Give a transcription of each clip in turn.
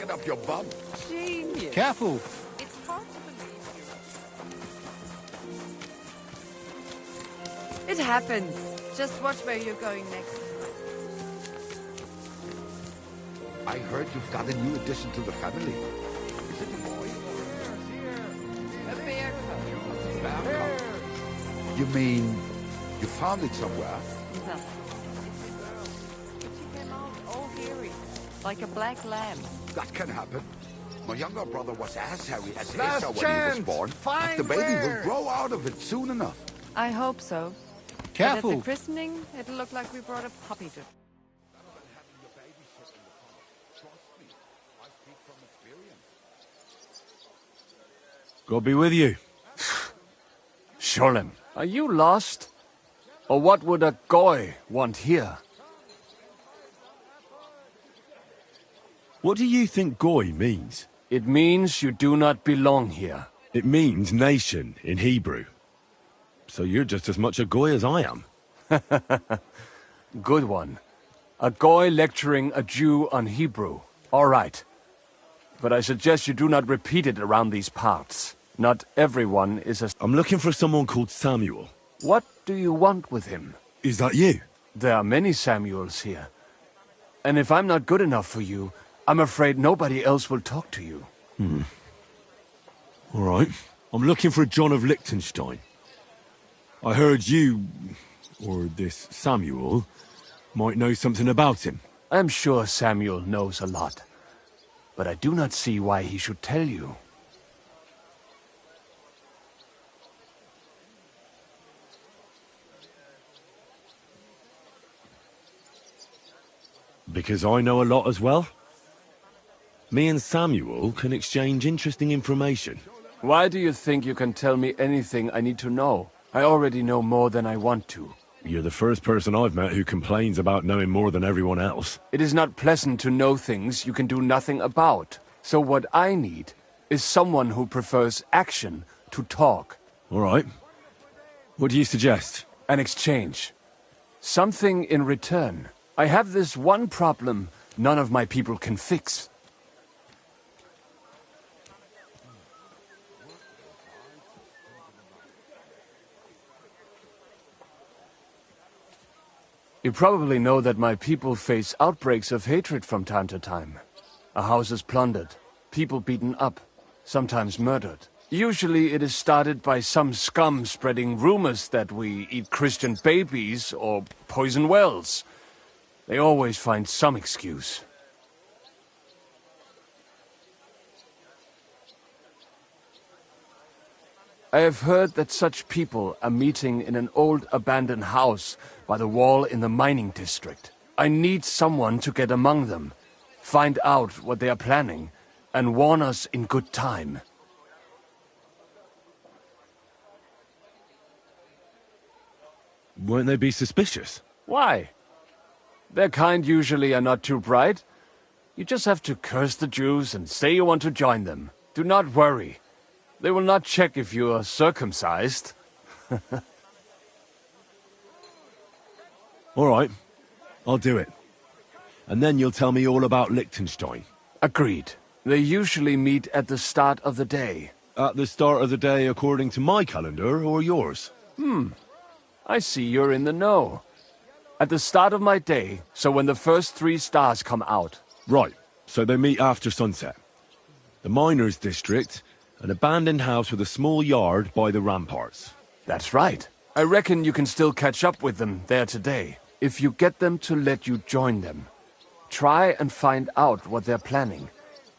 it up your bum. Genius. Careful. It's hard to believe you. It happens. Just watch where you're going next. I heard you've got a new addition to the family. Is it a boy? A bear cub. Bear cub. You mean you found it somewhere? No. She came out all hairy, like a black lamb. That can happen. My younger brother was as hairy as Last Asa when he chance. was born. Find But the baby bear. will grow out of it soon enough. I hope so. But at Careful. the christening, it'll look like we brought a puppy to... God be with you. Sholem, are you lost? Or what would a goy want here? What do you think Goy means? It means you do not belong here. It means nation in Hebrew. So you're just as much a Goy as I am. Good one. A goy lecturing a Jew on Hebrew. All right. But I suggest you do not repeat it around these parts. Not everyone is a... I'm looking for someone called Samuel. What do you want with him? Is that you? There are many Samuels here. And if I'm not good enough for you, I'm afraid nobody else will talk to you. All right. I'm looking for John of Liechtenstein. I heard you, or this Samuel, might know something about him. I'm sure Samuel knows a lot. But I do not see why he should tell you. Because I know a lot as well? Me and Samuel can exchange interesting information. Why do you think you can tell me anything I need to know? I already know more than I want to. You're the first person I've met who complains about knowing more than everyone else. It is not pleasant to know things you can do nothing about. So what I need is someone who prefers action to talk. All right. What do you suggest? An exchange. Something in return. I have this one problem none of my people can fix. You probably know that my people face outbreaks of hatred from time to time. A house is plundered, people beaten up, sometimes murdered. Usually it is started by some scum spreading rumors that we eat Christian babies or poison wells. They always find some excuse. I have heard that such people are meeting in an old abandoned house by the wall in the mining district. I need someone to get among them, find out what they are planning, and warn us in good time. Won't they be suspicious? Why? Their kind usually are not too bright. You just have to curse the Jews and say you want to join them. Do not worry. They will not check if you are circumcised. All right. I'll do it. And then you'll tell me all about Liechtenstein. Agreed. They usually meet at the start of the day. At the start of the day according to my calendar or yours? I see you're in the know. At the start of my day, so when the first 3 stars come out. Right. So they meet after sunset. The miners' district, an abandoned house with a small yard by the ramparts. That's right. I reckon you can still catch up with them there today, if you get them to let you join them. Try and find out what they're planning,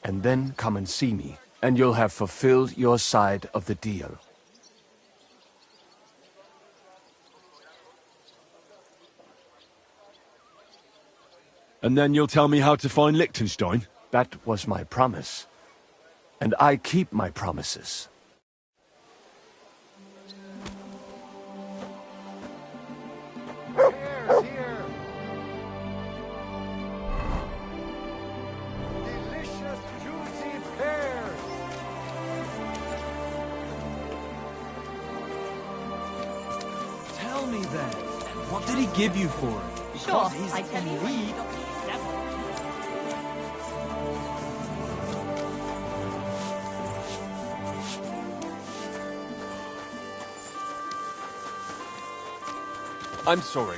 and then come and see me, and you'll have fulfilled your side of the deal. And then you'll tell me how to find Liechtenstein? That was my promise. And I keep my promises. Pears here. Delicious, juicy pears. Tell me then, what did he give you for it? Sure, Because he's I tell you. elite. I'm sorry.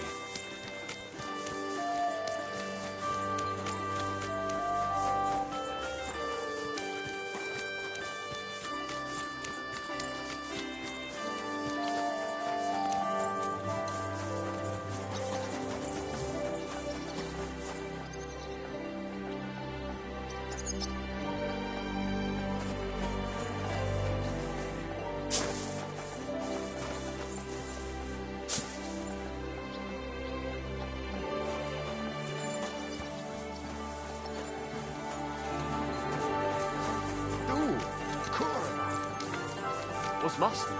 Was machst du?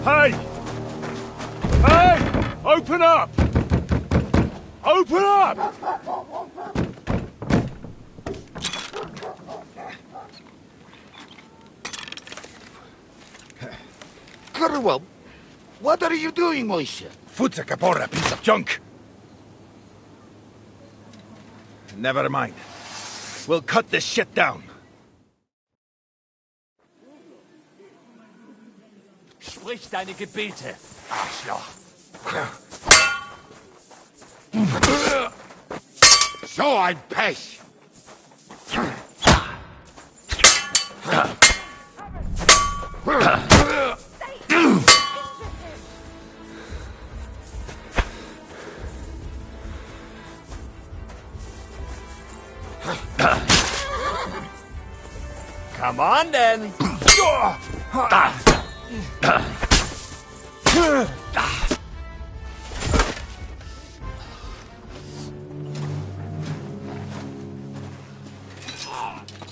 Hey! Hey! Open up! Open up! Kurwa, what are you doing, Moishe? Futsa Capora, piece of junk! Never mind. We'll cut this shit down. Sprich deine Gebete, Arschloch. So ein Pech! Come on, then.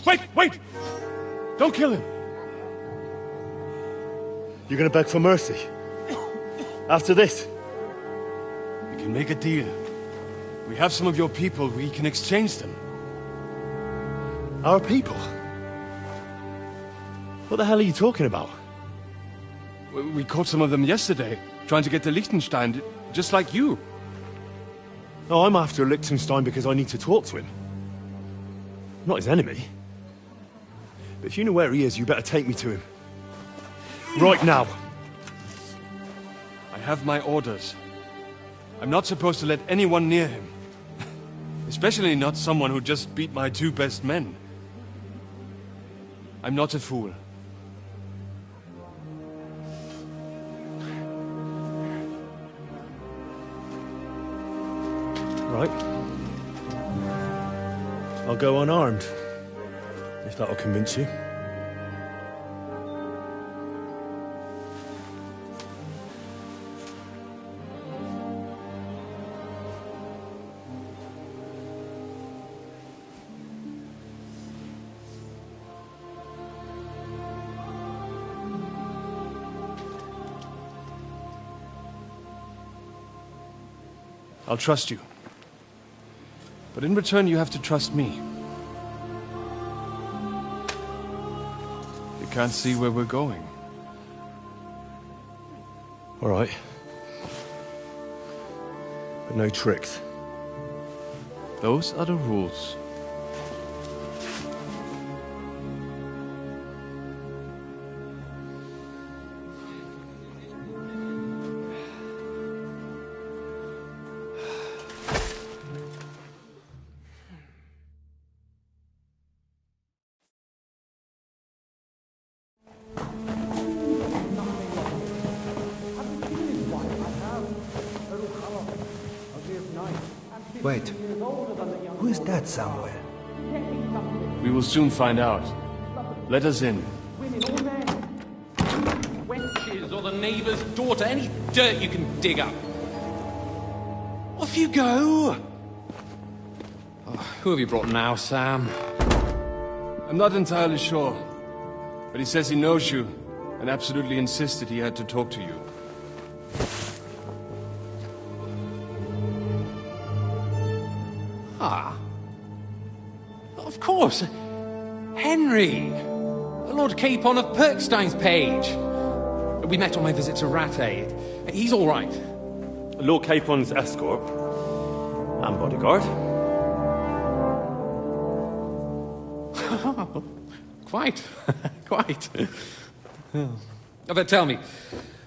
Wait! Wait! Don't kill him! You're gonna beg for mercy? After this? We can make a deal. We have some of your people. We can exchange them. Our people? What the hell are you talking about? We caught some of them yesterday, trying to get to Liechtenstein, just like you. Oh, I'm after Liechtenstein because I need to talk to him. I'm not his enemy. But if you know where he is, you better take me to him. Right now. I have my orders. I'm not supposed to let anyone near him. Especially not someone who just beat my two best men. I'm not a fool. Right. I'll go unarmed. If that'll convince you. I'll trust you. But in return, you have to trust me. You can't see where we're going. All right. But no tricks. Those are the rules. Wait, who is that somewhere? We will soon find out. Let us in. Wenches or the neighbour's daughter, any dirt you can dig up. Off you go! Oh, who have you brought now, Sam? I'm not entirely sure. But he says he knows you, and absolutely insisted he had to talk to you. Ah. Of course. Henry. Lord Capon of Perkstein's page. We met on my visit to Rattay. He's all right. Lord Capon's escort. And bodyguard. Quite. Quite. But tell me,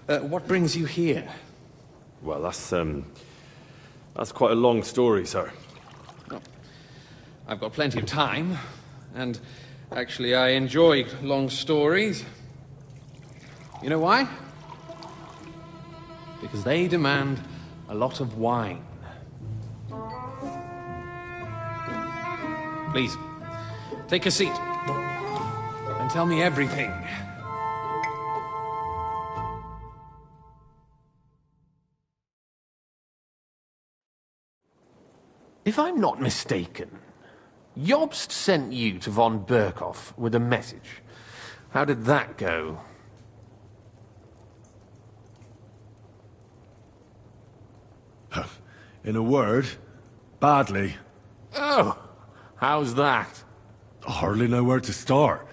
what brings you here? Well, that's quite a long story, sir. Well, I've got plenty of time, and actually I enjoy long stories. You know why? Because they demand a lot of wine. Please, take a seat and tell me everything. If I'm not mistaken, Jobst sent you to von Berkhoff with a message. How did that go? In a word, badly. Oh, how's that? I hardly know where to start.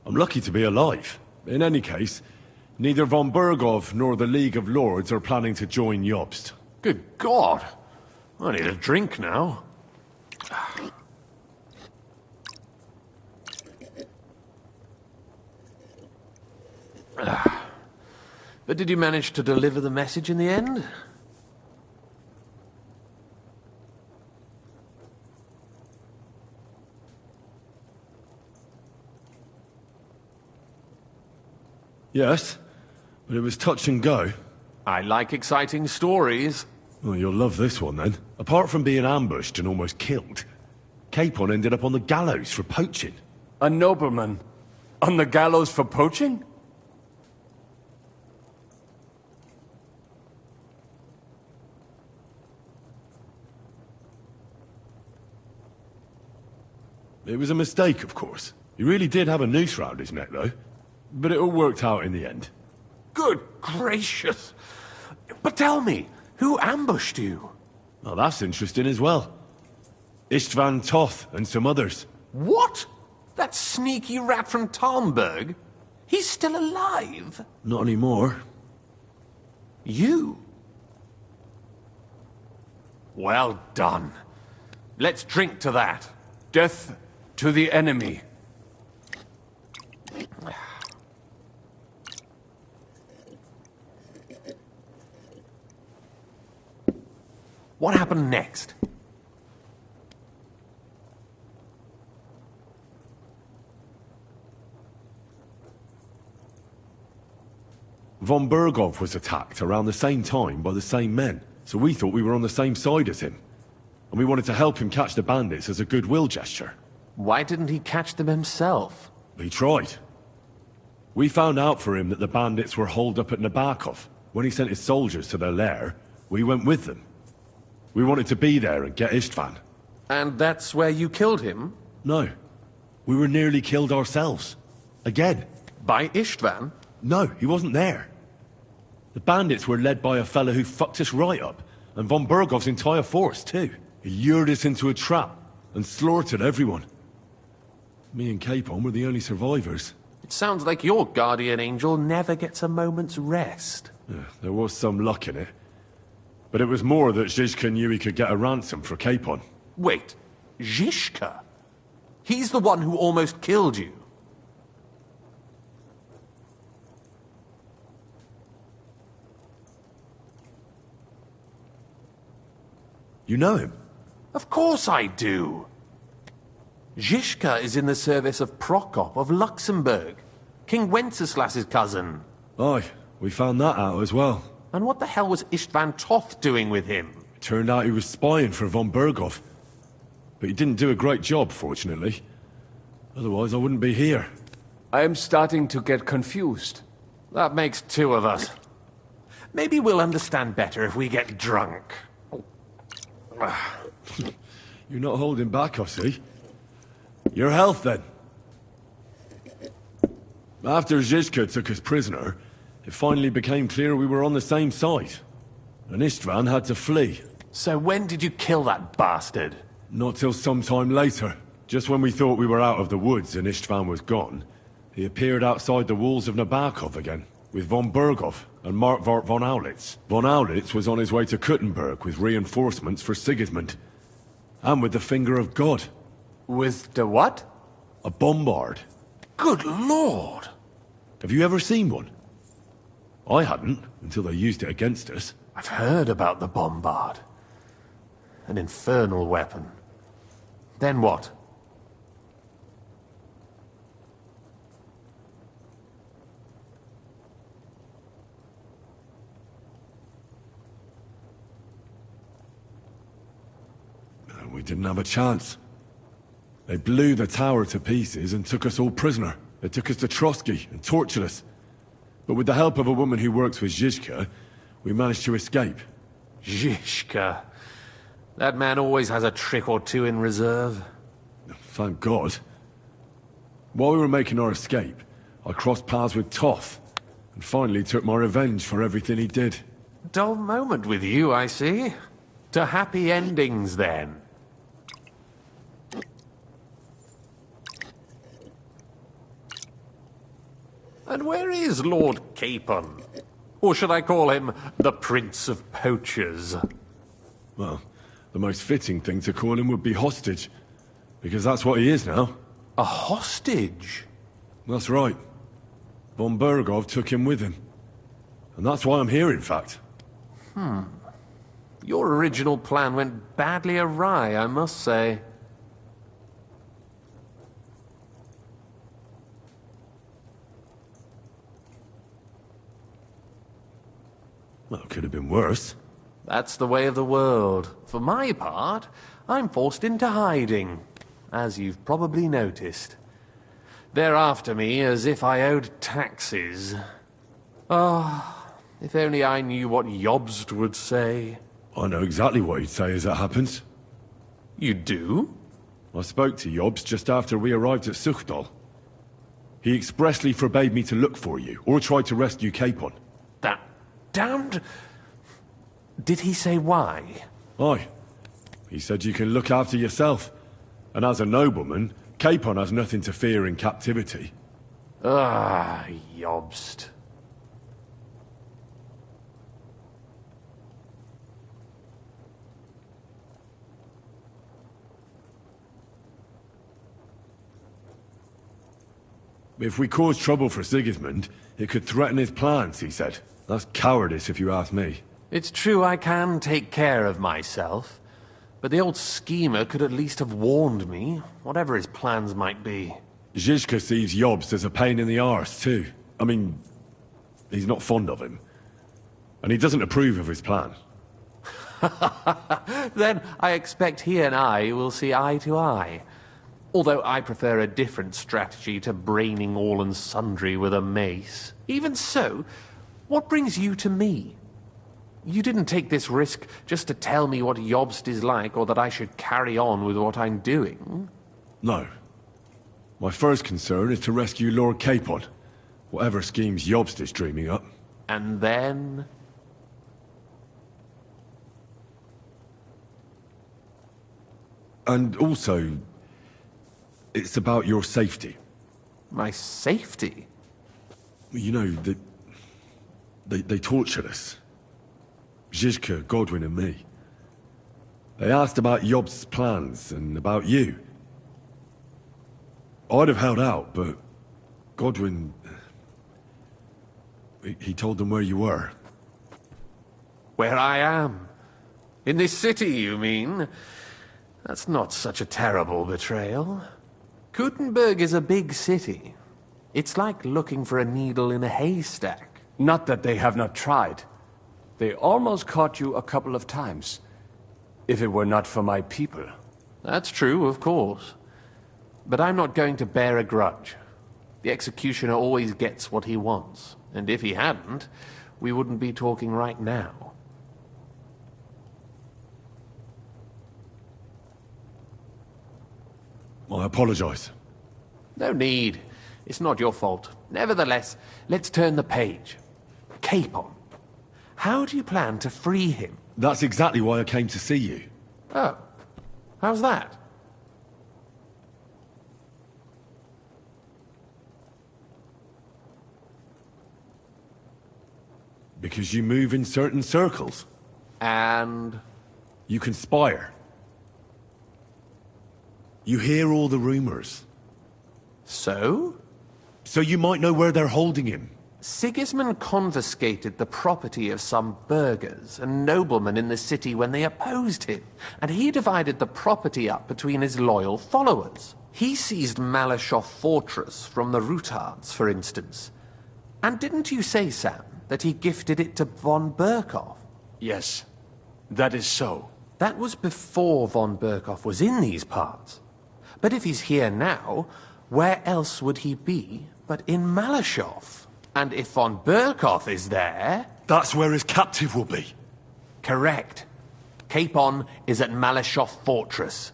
I'm lucky to be alive. In any case, neither von Berghoff nor the League of Lords are planning to join Jobst. Good God! I need a drink now. But did you manage to deliver the message in the end? Yes, but it was touch and go. I like exciting stories. Well, you'll love this one then. Apart from being ambushed and almost killed, Capon ended up on the gallows for poaching. A nobleman on the gallows for poaching? It was a mistake, of course. He really did have a noose round his neck, though. But it all worked out in the end. Good gracious! But tell me, who ambushed you? Well, that's interesting as well. Istvan Toth and some others. What? That sneaky rat from Talmberg? He's still alive? Not anymore. You? Well done. Let's drink to that. Death to the enemy. What happened next? Von Berghoff was attacked around the same time by the same men, so we thought we were on the same side as him. And we wanted to help him catch the bandits as a goodwill gesture. Why didn't he catch them himself? He tried. We found out for him that the bandits were holed up at Nabokov. When he sent his soldiers to their lair, we went with them. We wanted to be there and get Istvan. And that's where you killed him? No. We were nearly killed ourselves. Again. By Istvan? No, he wasn't there. The bandits were led by a fella who fucked us right up. and von Bergov's entire force, too. He lured us into a trap and slaughtered everyone. Me and Capon were the only survivors. It sounds like your guardian angel never gets a moment's rest. Yeah, there was some luck in it. But it was more that Zizka knew he could get a ransom for Capon. Wait, Zizka? He's the one who almost killed you. You know him? Of course I do. Zizka is in the service of Prokop of Luxembourg, King Wenceslas's cousin. Aye, we found that out as well. And what the hell was Istvan Toth doing with him? It turned out he was spying for von Bergov. But he didn't do a great job, fortunately. Otherwise, I wouldn't be here. I am starting to get confused. That makes two of us. Maybe we'll understand better if we get drunk. You're not holding back, I see. Your health, then. After Zizka took us prisoner, it finally became clear we were on the same side. And Istvan had to flee. So when did you kill that bastard? Not till some time later. Just when we thought we were out of the woods and Istvan was gone, he appeared outside the walls of Nabokov again, with von Bergov and Markvart von Aulitz. Von Aulitz was on his way to Kuttenberg with reinforcements for Sigismund. And with the finger of God. With the what? A bombard. Good lord! Have you ever seen one? I hadn't, until they used it against us. I've heard about the bombard. An infernal weapon. Then what? We didn't have a chance. They blew the tower to pieces and took us all prisoner. They took us to Trotsky and tortured us. But with the help of a woman who works with Zizka, we managed to escape. Zizka. That man always has a trick or two in reserve. Thank God. While we were making our escape, I crossed paths with Toth, and finally took my revenge for everything he did. Dull moment with you, I see. To happy endings, then. And where is Lord Capon? Or should I call him the Prince of Poachers? Well, the most fitting thing to call him would be hostage, because that's what he is now. A hostage? That's right. Von Bergov took him with him. And that's why I'm here, in fact. Your original plan went badly awry, I must say. Well, it could have been worse. That's the way of the world. For my part, I'm forced into hiding, as you've probably noticed. They're after me as if I owed taxes. Ah, if only I knew what Jobst would say. I know exactly what he'd say as it happens. You do? I spoke to Jobs just after we arrived at Suchdal. He expressly forbade me to look for you, or try to rescue Capon. That damned... Did he say why? Aye. He said you can look after yourself. And as a nobleman, Capon has nothing to fear in captivity. Ah, Jobst. If we cause trouble for Sigismund, it could threaten his plans, he said. That's cowardice, if you ask me. It's true I can take care of myself, but the old schemer could at least have warned me, whatever his plans might be. Zizka sees Jobst as a pain in the arse, too. I mean, he's not fond of him. And he doesn't approve of his plan. Then I expect he and I will see eye to eye. Although I prefer a different strategy to braining all and sundry with a mace. Even so, what brings you to me? You didn't take this risk just to tell me what Jobst is like, or that I should carry on with what I'm doing. No. My first concern is to rescue Lord Capon, whatever schemes Jobst is dreaming up. And then... And also, it's about your safety. My safety? You know, they tortured us. Zizka, Godwin and me. They asked about Yob's plans and about you. I'd have held out, but Godwin... He told them where you were. Where I am? In this city, you mean? That's not such a terrible betrayal. Gutenberg is a big city. It's like looking for a needle in a haystack. Not that they have not tried. They almost caught you a couple of times. If it were not for my people. That's true, of course. But I'm not going to bear a grudge. The executioner always gets what he wants. And if he hadn't, we wouldn't be talking right now. I apologize. No need. It's not your fault. Nevertheless, let's turn the page. Capon. How do you plan to free him? That's exactly why I came to see you. Oh. How's that? Because you move in certain circles. And? You conspire. You hear all the rumors. So? So you might know where they're holding him. Sigismund confiscated the property of some burghers and noblemen in the city when they opposed him, and he divided the property up between his loyal followers. He seized Malashov Fortress from the Rutards, for instance. And didn't you say, Sam, that he gifted it to von Berkhoff? Yes, that is so. That was before von Berkhoff was in these parts. But if he's here now, where else would he be but in Malashov? And if von Berkhoff is there... That's where his captive will be. Correct. Capon is at Malashov Fortress.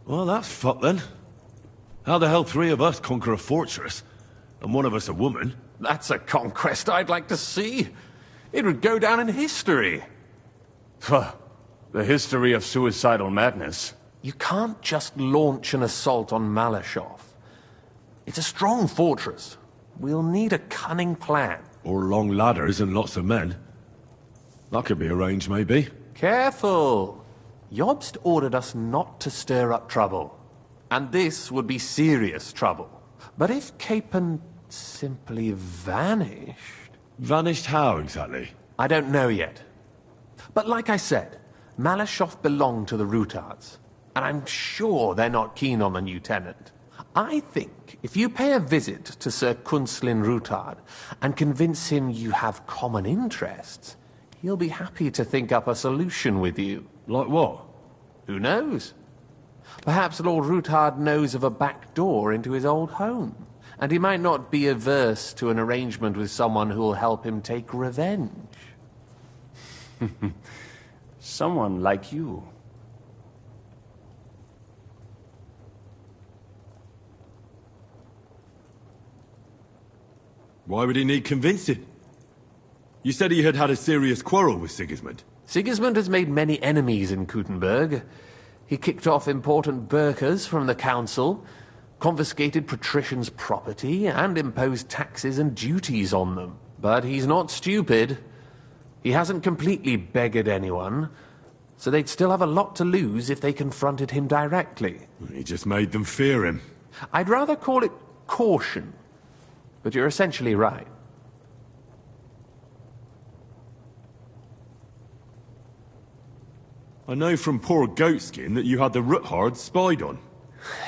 Well, that's fucked then. How the hell three of us conquer a fortress, and one of us a woman? That's a conquest I'd like to see. It would go down in history. The history of suicidal madness. You can't just launch an assault on Malashov. It's a strong fortress. We'll need a cunning plan. Or long ladders and lots of men. That could be arranged, maybe. Careful! Jobst ordered us not to stir up trouble. And this would be serious trouble. But if Capon simply vanished... Vanished how, exactly? I don't know yet. But like I said, Malashov belonged to the Rutards. And I'm sure they're not keen on the new tenant. I think if you pay a visit to Sir Kunslin Rutard and convince him you have common interests, he'll be happy to think up a solution with you. Like what? Who knows? Perhaps Lord Rutard knows of a back door into his old home, and he might not be averse to an arrangement with someone who'll help him take revenge. Someone like you. Why would he need convincing? You said he had had a serious quarrel with Sigismund. Sigismund has made many enemies in Gutenberg. He kicked off important burghers from the council, confiscated patricians' property, and imposed taxes and duties on them. But he's not stupid. He hasn't completely beggared anyone, so they'd still have a lot to lose if they confronted him directly. He just made them fear him. I'd rather call it caution, but you're essentially right. I know from poor Goatskin that you had the Ruthards spied on.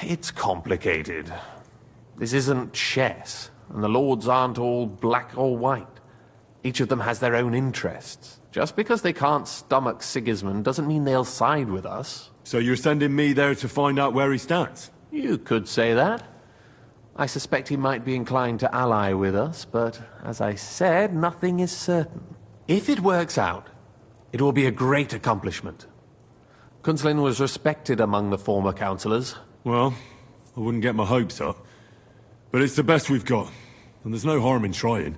It's complicated. This isn't chess, and the lords aren't all black or white. Each of them has their own interests. Just because they can't stomach Sigismund doesn't mean they'll side with us. So you're sending me there to find out where he stands? You could say that. I suspect he might be inclined to ally with us, but as I said, nothing is certain. If it works out, it will be a great accomplishment. Kunslin was respected among the former councillors. Well, I wouldn't get my hopes up. But it's the best we've got. and there's no harm in trying.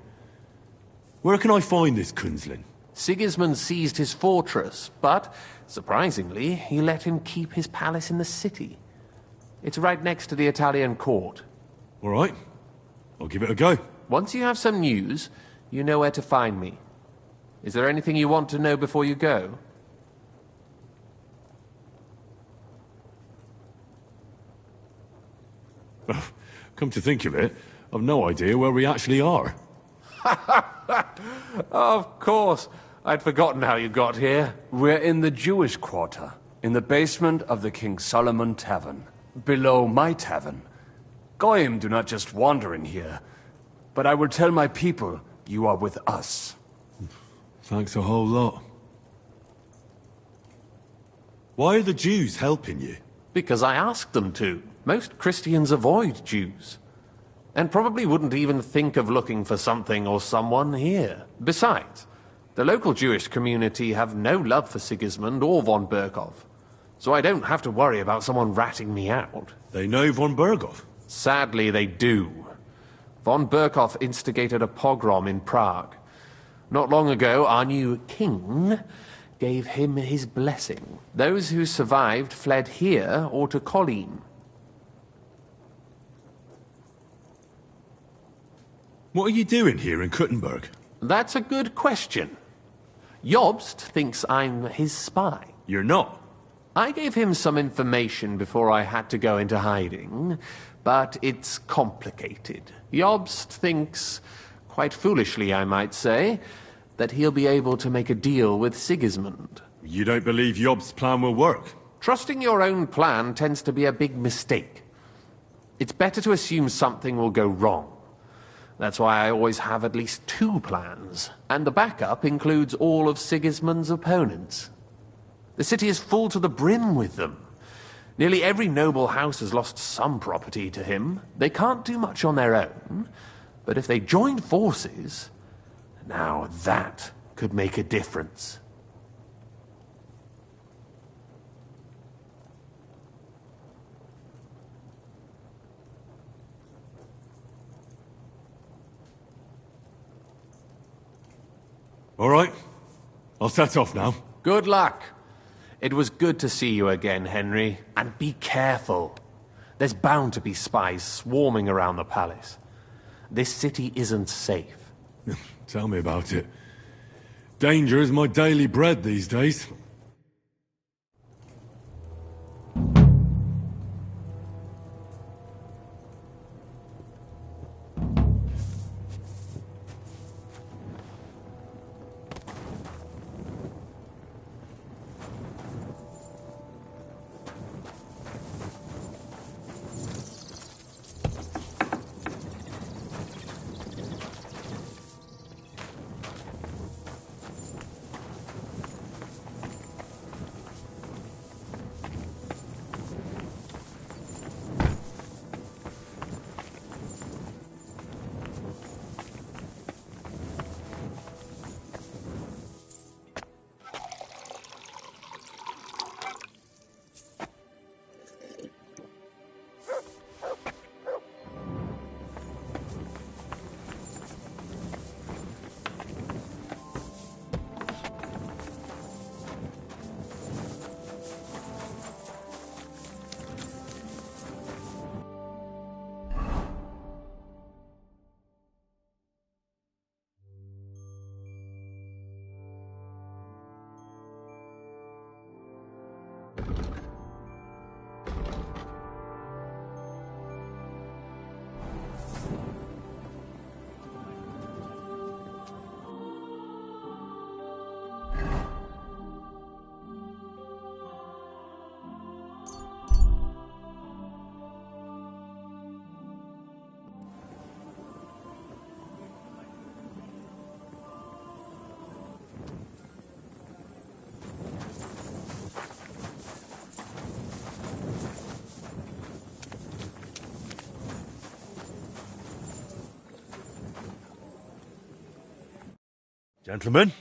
Where can I find this Kunzlin? Sigismund seized his fortress, but, surprisingly, he let him keep his palace in the city. It's right next to the Italian court. All right. I'll give it a go. Once you have some news, you know where to find me. Is there anything you want to know before you go? Come to think of it, I've no idea where we actually are. Of course. I'd forgotten how you got here. We're in the Jewish quarter, in the basement of the King Solomon Tavern, below my tavern. Goyim do not just wander in here, but I will tell my people you are with us. Thanks a whole lot. Why are the Jews helping you? Because I asked them to. Most Christians avoid Jews. And probably wouldn't even think of looking for something or someone here. Besides, the local Jewish community have no love for Sigismund or von Berkov. So I don't have to worry about someone ratting me out. They know von Berkov? Sadly, they do. Von Berkov instigated a pogrom in Prague. Not long ago, our new king gave him his blessing. Those who survived fled here or to Kolin. What are you doing here in Kuttenberg? That's a good question. Jobst thinks I'm his spy. You're not. I gave him some information before I had to go into hiding, but it's complicated. Jobst thinks, quite foolishly I might say, that he'll be able to make a deal with Sigismund. You don't believe Jobst's plan will work? Trusting your own plan tends to be a big mistake. It's better to assume something will go wrong. That's why I always have at least 2 plans, and the backup includes all of Sigismund's opponents. The city is full to the brim with them. Nearly every noble house has lost some property to him. They can't do much on their own, but if they joined forces, now that could make a difference. All right. I'll set off now. Good luck. It was good to see you again, Henry. And be careful. There's bound to be spies swarming around the palace. This city isn't safe. Tell me about it. Danger is my daily bread these days. Gentlemen,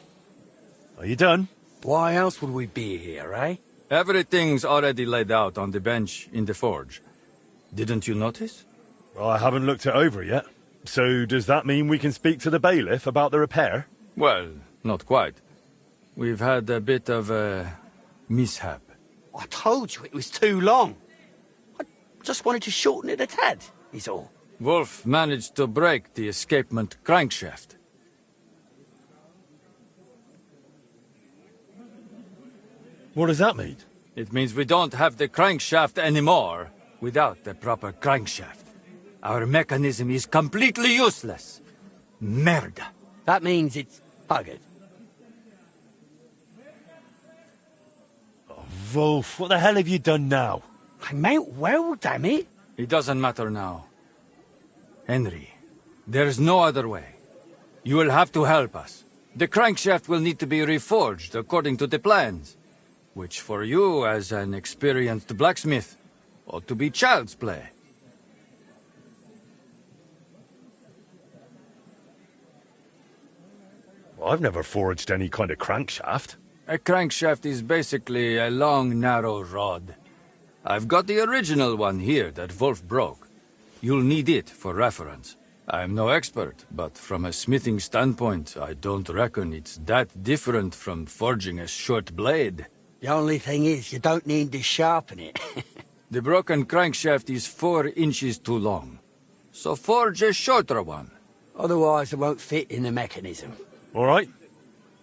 are you done? Why else would we be here, eh? Everything's already laid out on the bench in the forge. Didn't you notice? Well, I haven't looked it over yet. So does that mean we can speak to the bailiff about the repair? Well, not quite. We've had a bit of a mishap. I told you it was too long. I just wanted to shorten it a tad, is all. Wolf managed to break the escapement crankshaft. What does that mean? It means we don't have the crankshaft anymore without the proper crankshaft. Our mechanism is completely useless. Merda. That means it's buggered. Wolf, what the hell have you done now? I meant well, damn it. It doesn't matter now. Henry, there's no other way. You will have to help us. The crankshaft will need to be reforged according to the plans, which for you, as an experienced blacksmith, ought to be child's play. I've never forged any kind of crankshaft. A crankshaft is basically a long, narrow rod. I've got the original one here that Wolf broke. You'll need it for reference. I'm no expert, but from a smithing standpoint, I don't reckon it's that different from forging a short blade. The only thing is, you don't need to sharpen it. The broken crankshaft is 4 inches too long, so forge a shorter one. Otherwise, it won't fit in the mechanism. All right,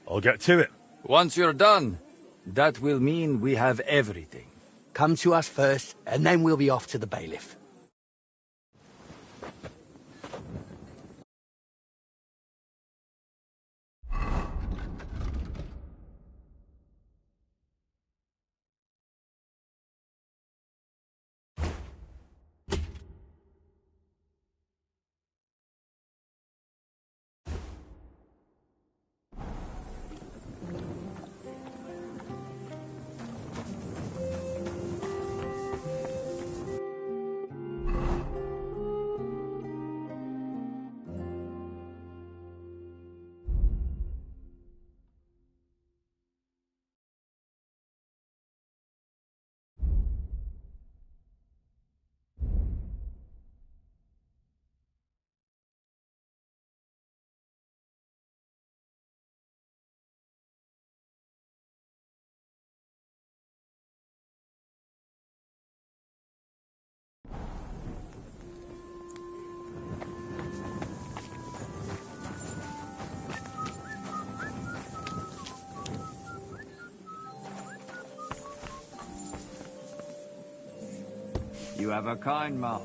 I'll get to it. Once you're done, that will mean we have everything. Come to us first, and then we'll be off to the bailiff. You have a kind mouth.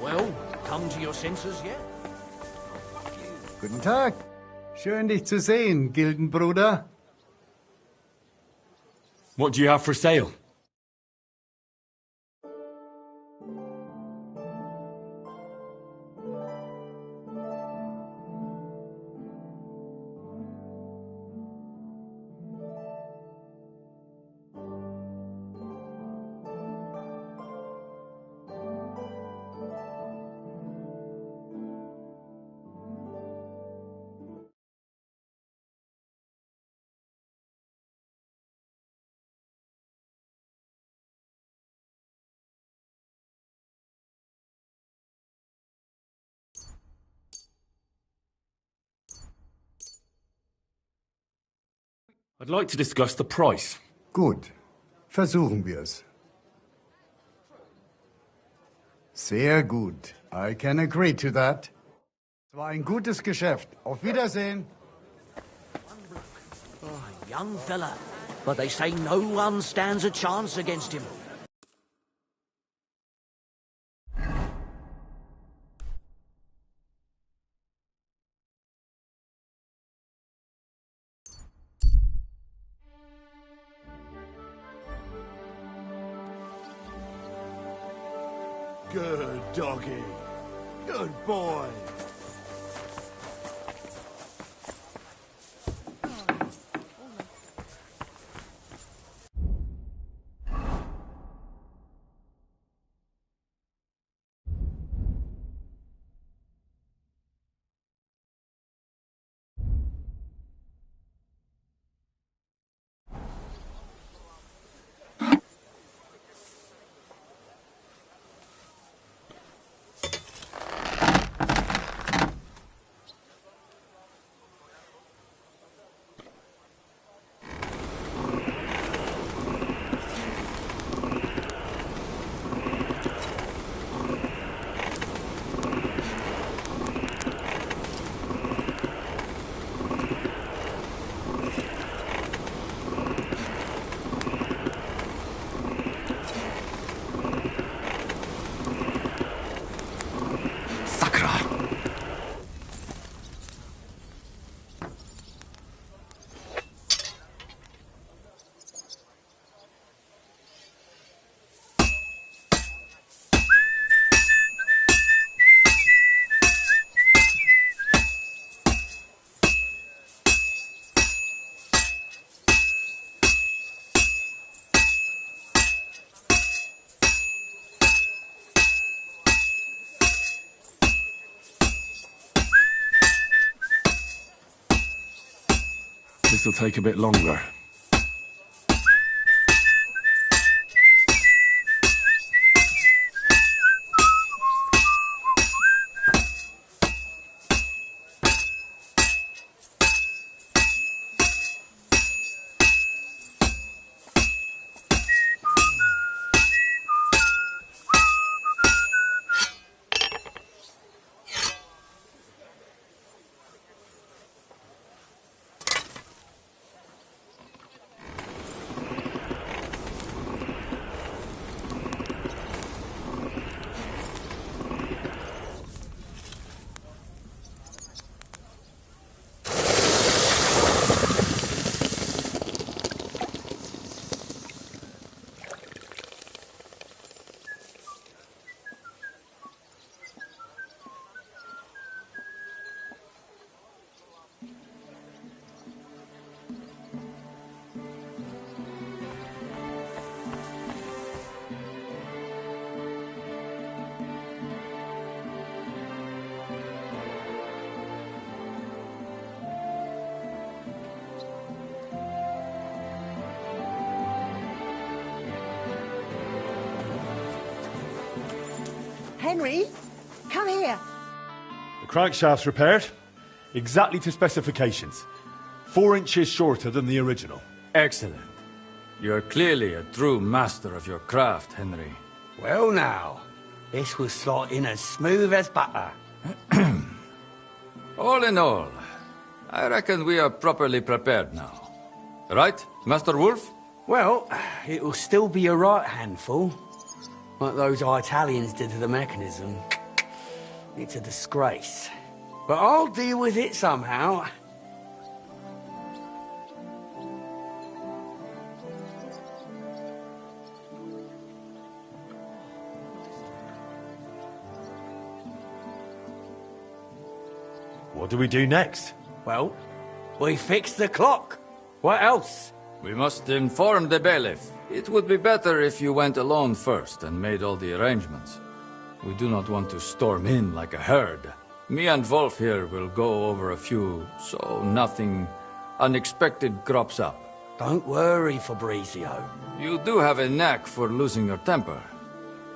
Well, come to your senses yet? Guten Tag. Schön, dich zu sehen, Gildenbruder. What do you have for sale? I'd like to discuss the price. Gut. Versuchen wir es. Sehr gut. I can agree to that. Es war ein gutes Geschäft. Auf Wiedersehen. Oh, a young fella. But they say no one stands a chance against him. Good doggy. Good boy. This'll take a bit longer. Henry, come here. The crankshaft's repaired, exactly to specifications. 4 inches shorter than the original. Excellent. You're clearly a true master of your craft, Henry. Well now, this will slot in as smooth as butter. All in all, I reckon we are properly prepared now. Right, Master Wolf? Well, it will still be a right handful. Like those Italians did to the mechanism. It's a disgrace. But I'll deal with it somehow. What do we do next? Well, we fix the clock. What else? We must inform the bailiff. It would be better if you went alone first and made all the arrangements. We do not want to storm in like a herd. Me and Wolf here will go over a few, so nothing unexpected crops up. Don't worry, Fabrizio. You do have a knack for losing your temper.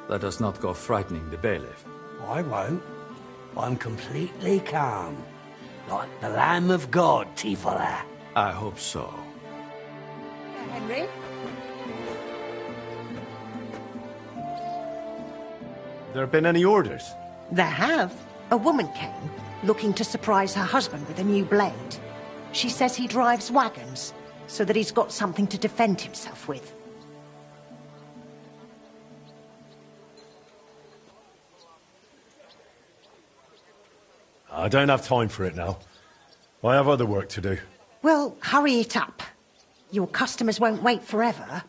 Let us not go frightening the bailiff. I won't. I'm completely calm. Like the Lamb of God, Tivola. I hope so. Henry? There been any orders? There have. A woman came, looking to surprise her husband with a new blade. She says he drives wagons, so that he's got something to defend himself with. I don't have time for it now. I have other work to do. Well, hurry it up. Your customers won't wait forever.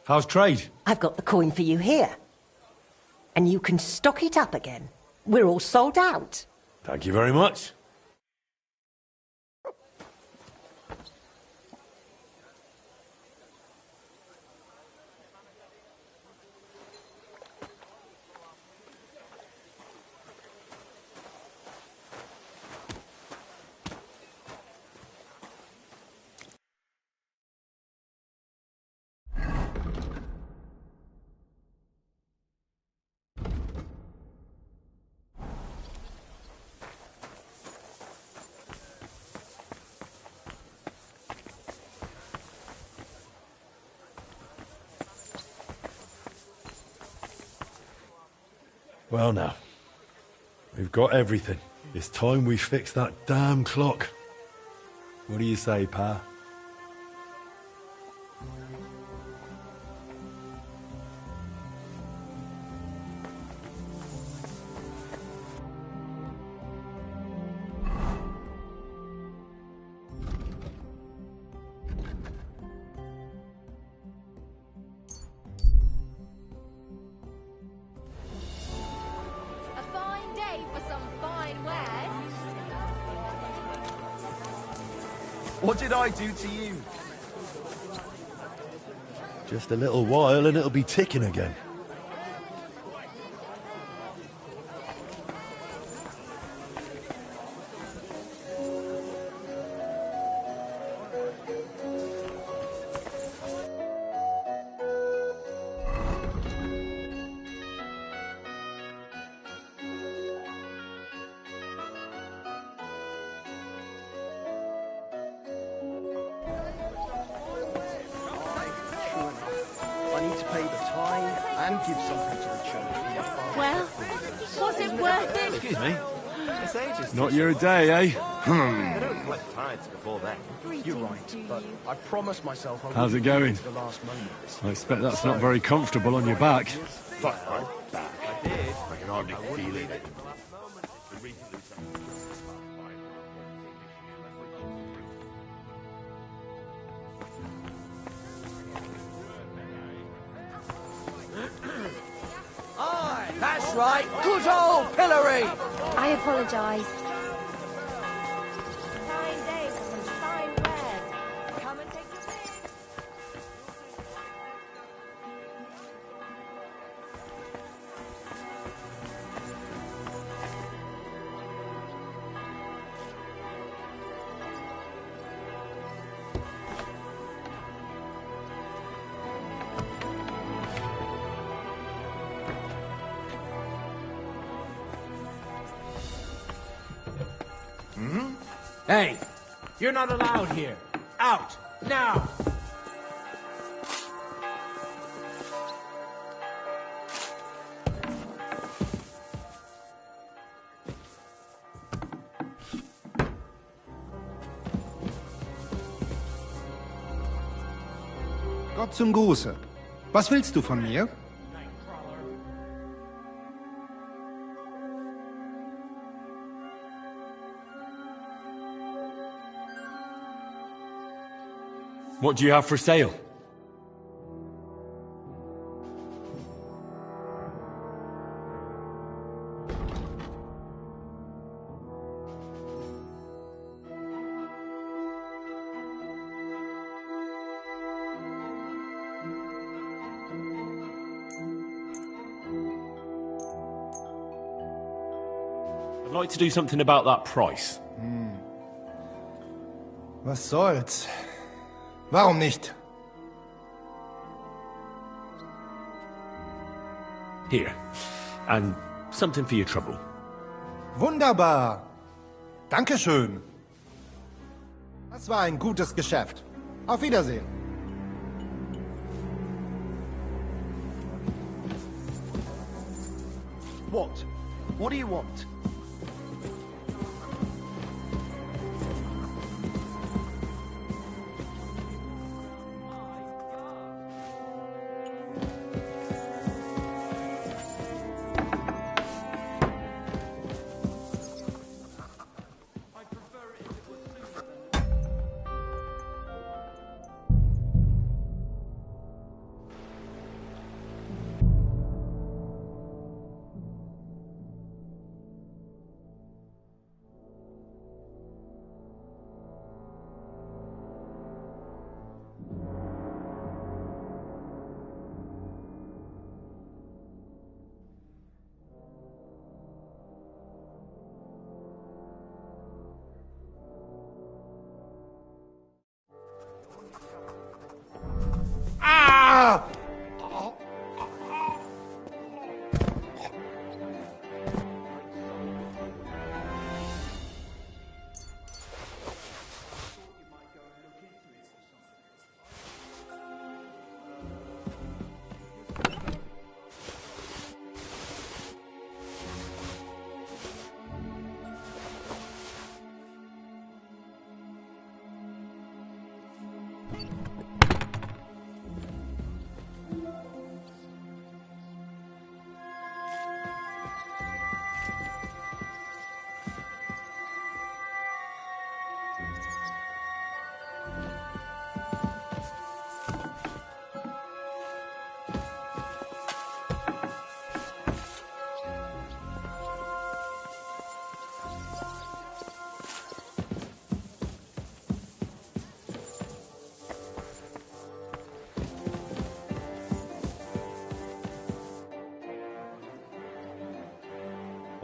How's trade? I've got the coin for you here. And you can stock it up again. We're all sold out. Thank you very much. Well now, we've got everything. It's time we fix that damn clock. What do you say, Pa? What did I do to you? Just a little while and it'll be ticking again. I need to pay the tithe and give something to the church. Well, was it worth it? Excuse me? Not your day, eh? They don't collect tithes before then. You're right, but I promised myself I How's it wouldn't going? wait to the last moment. I expect that's not very comfortable on your back. Fuck my back. I did. I can hardly feel it. Aye, that's right. Good old pillory. I apologise. Fine day for some fine wares. Come and take your pick. Hey, you're not allowed here. Out, now! Gott zum Gruße. Was willst du von mir? What do you have for sale? I'd like to do something about that price. Was soll's? Warum nicht? Here. And something for your trouble. Wunderbar. Dankeschön. Das war ein gutes Geschäft. Auf Wiedersehen. What? What do you want?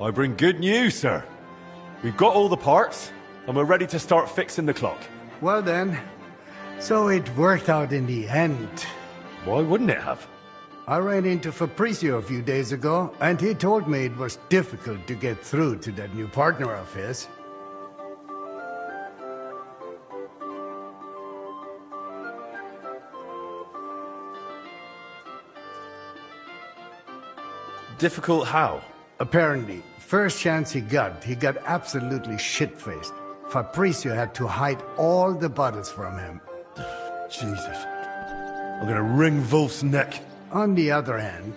I bring good news, sir. We've got all the parts, and we're ready to start fixing the clock. Well then, so it worked out in the end. Why wouldn't it have? I ran into Fabrizio a few days ago, and he told me it was difficult to get through to that new partner of his. Difficult how? Apparently, first chance he got absolutely shit-faced. Fabrizio had to hide all the bottles from him. Jesus. I'm gonna wring Wolf's neck. On the other hand,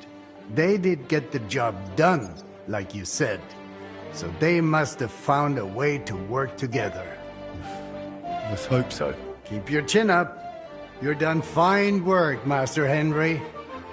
they did get the job done, like you said. So they must have found a way to work together. Let's hope so. Keep your chin up. You've done fine work, Master Henry.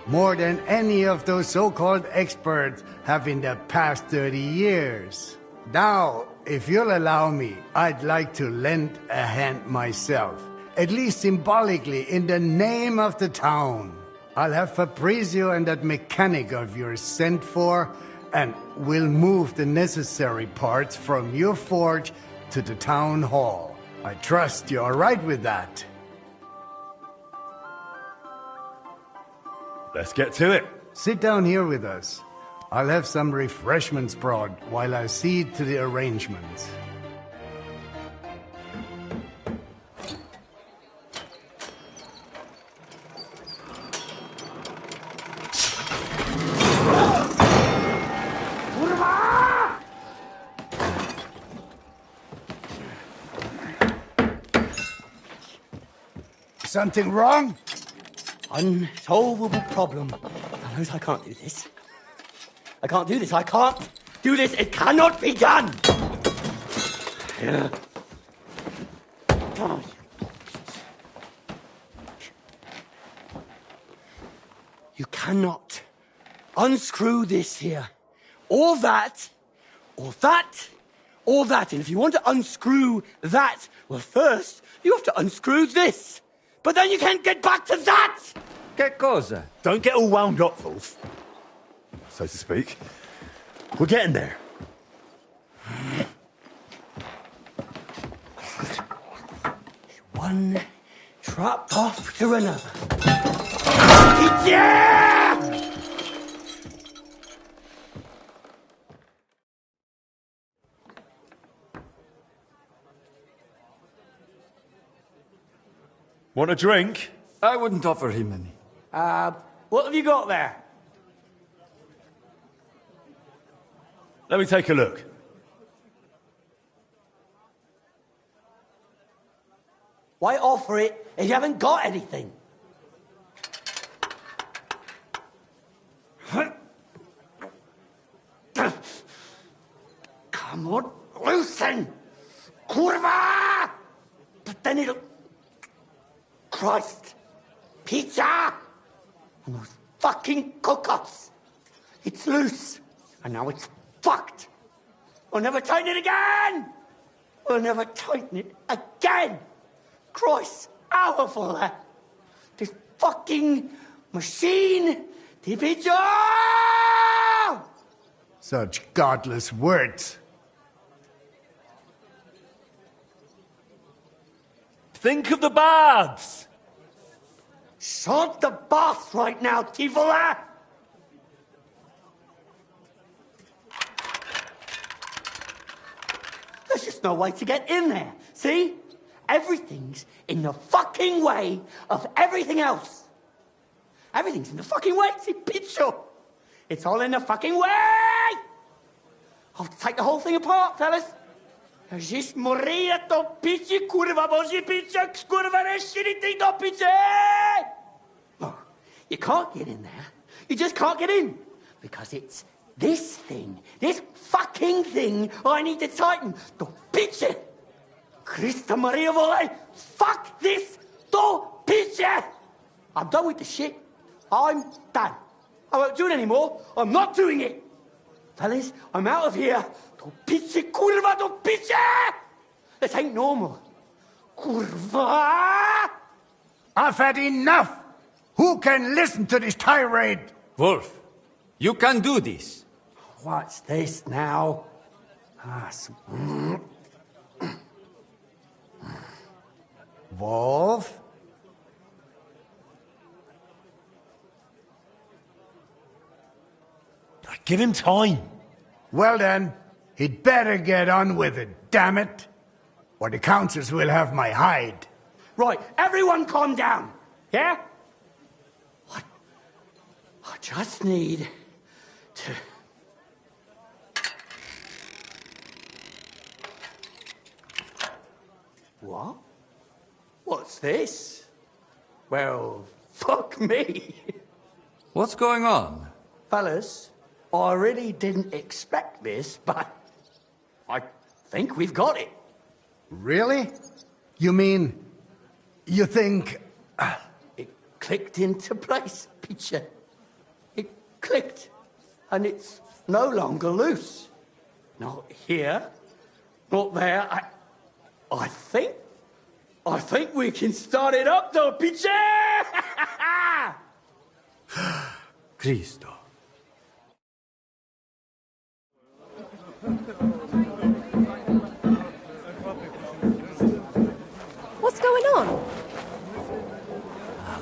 More than any of those so-called experts have in the past 30 years. Now, if you'll allow me, I'd like to lend a hand myself. At least symbolically, in the name of the town. I'll have Fabrizio and that mechanic of yours sent for, and we'll move the necessary parts from your forge to the town hall. I trust you're all right with that. Let's get to it. Sit down here with us. I'll have some refreshments brought while I see to the arrangements. Something wrong? Unsolvable problem. Fellows, I can't do this. I can't do this. I can't do this. It cannot be done. You cannot unscrew this here. Or that, or that, or that. And if you want to unscrew that, well, first, you have to unscrew this. But then you can't get back to that! Che cosa? Don't get all wound up, Wolf. So to speak. We're getting there. One trap after another. Yeah! Want a drink? I wouldn't offer him any. What have you got there? Let me take a look. Why offer it if you haven't got anything? Come on, loosen! Kurva! But then it'll... Christ! Pizza! And those fucking cook-ups! It's loose, and now it's fucked! We'll never tighten it again! We'll never tighten it again! Christ, our this fucking machine, the pizza! Such godless words. Think of the baths! Shut the bath right now, Tivola! There's just no way to get in there, see? Everything's in the fucking way of everything else. Everything's in the fucking way, see, pizza. It's all in the fucking way! I'll take the whole thing apart, fellas. Just morire to pizza, kurva, boží pizza, kurva, reširity do pizza! No, you can't get in there. You just can't get in. Because it's this thing, this fucking thing I need to tighten. To pizza! Christa Maria Vole, fuck this to pizza! I'm done with the shit. I'm done. I won't do it anymore. I'm not doing it. Fellas, I'm out of here. To pizza, kurva, to pizza! This ain't normal. Kurva! I've had enough! Who can listen to this tirade? Wolf, you can do this. What's this now? Wolf? Give him time. Well then, he'd better get on with it, damn it. Or the councils will have my hide. Right, everyone calm down, yeah? I just need to... What? What's this? Well, fuck me. What's going on? Fellas, I really didn't expect this, but I think we've got it. Really? You mean... you think... It clicked into place, Peter. It clicked, and it's no longer loose. Not here, not there. I think we can start it up, though, Peter! Cristo. What's going on?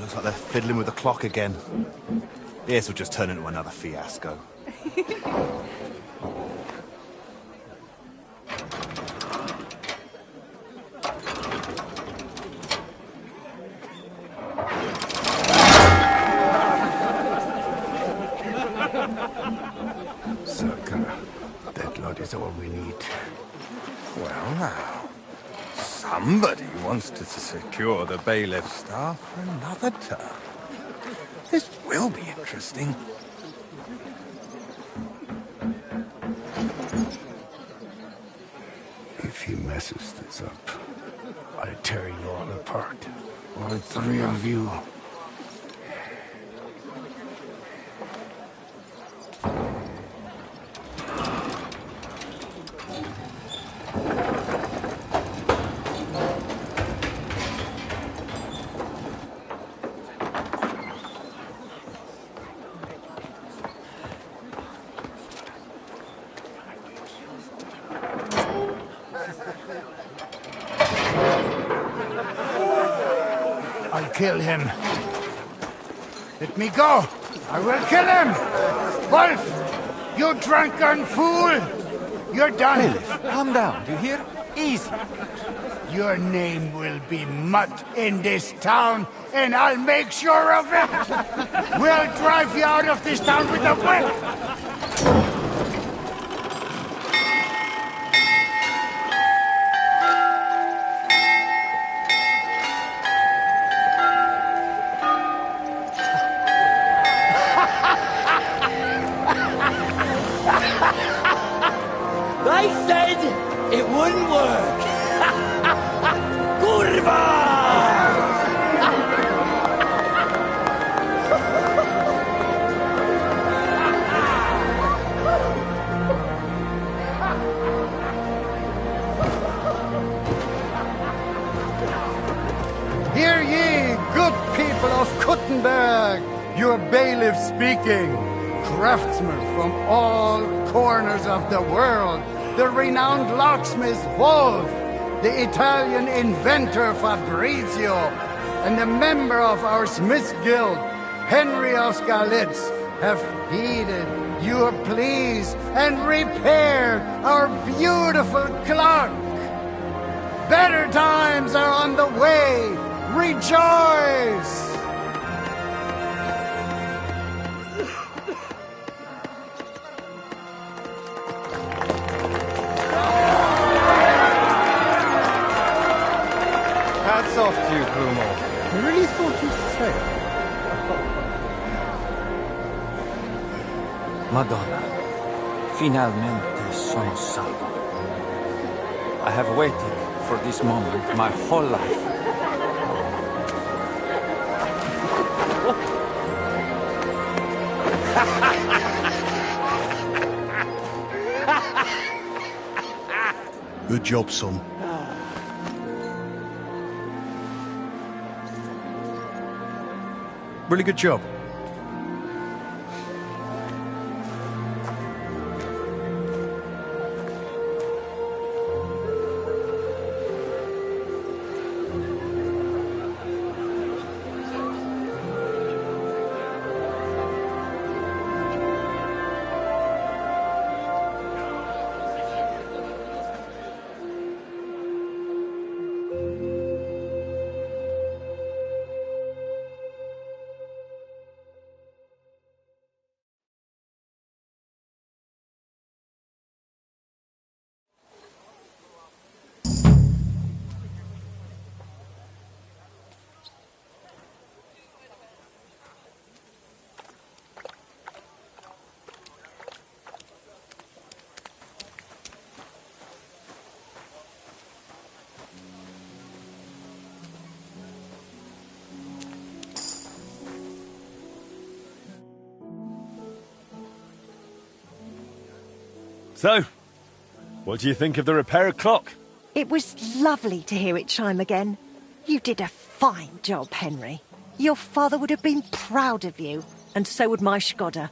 Looks like they're fiddling with the clock again. This will just turn into another fiasco. Circa. That lot is all we need. Well, now, somebody wants to secure the bailiff's staff for another term. This will be interesting. If he messes this up, I tear you all apart. All three of you. I'll kill him. Let me go! I will kill him! Wolf! You drunken fool! You're done! Bailiff, calm down, do you hear? Easy. Your name will be mutt in this town, and I'll make sure of it! We'll drive you out of this town with a whip! They said it wouldn't work. Kurva! Hear ye, good people of Kuttenberg, your bailiff speaking, craftsmen from all corners of the world, the renowned locksmith Wolf, the Italian inventor Fabrizio, and the member of our Smiths Guild, Henry of Skalitz, have heeded your pleas and repaired our beautiful clock. Better times are on the way. Rejoice! Hats off to you, Bruno. I really thought you'd fail. Madonna, finalmente sono salvo. I have waited for this moment my whole life. Good job, son. Really good job. So, what do you think of the repaired clock? It was lovely to hear it chime again. You did a fine job, Henry. Your father would have been proud of you, and so would my Skoda.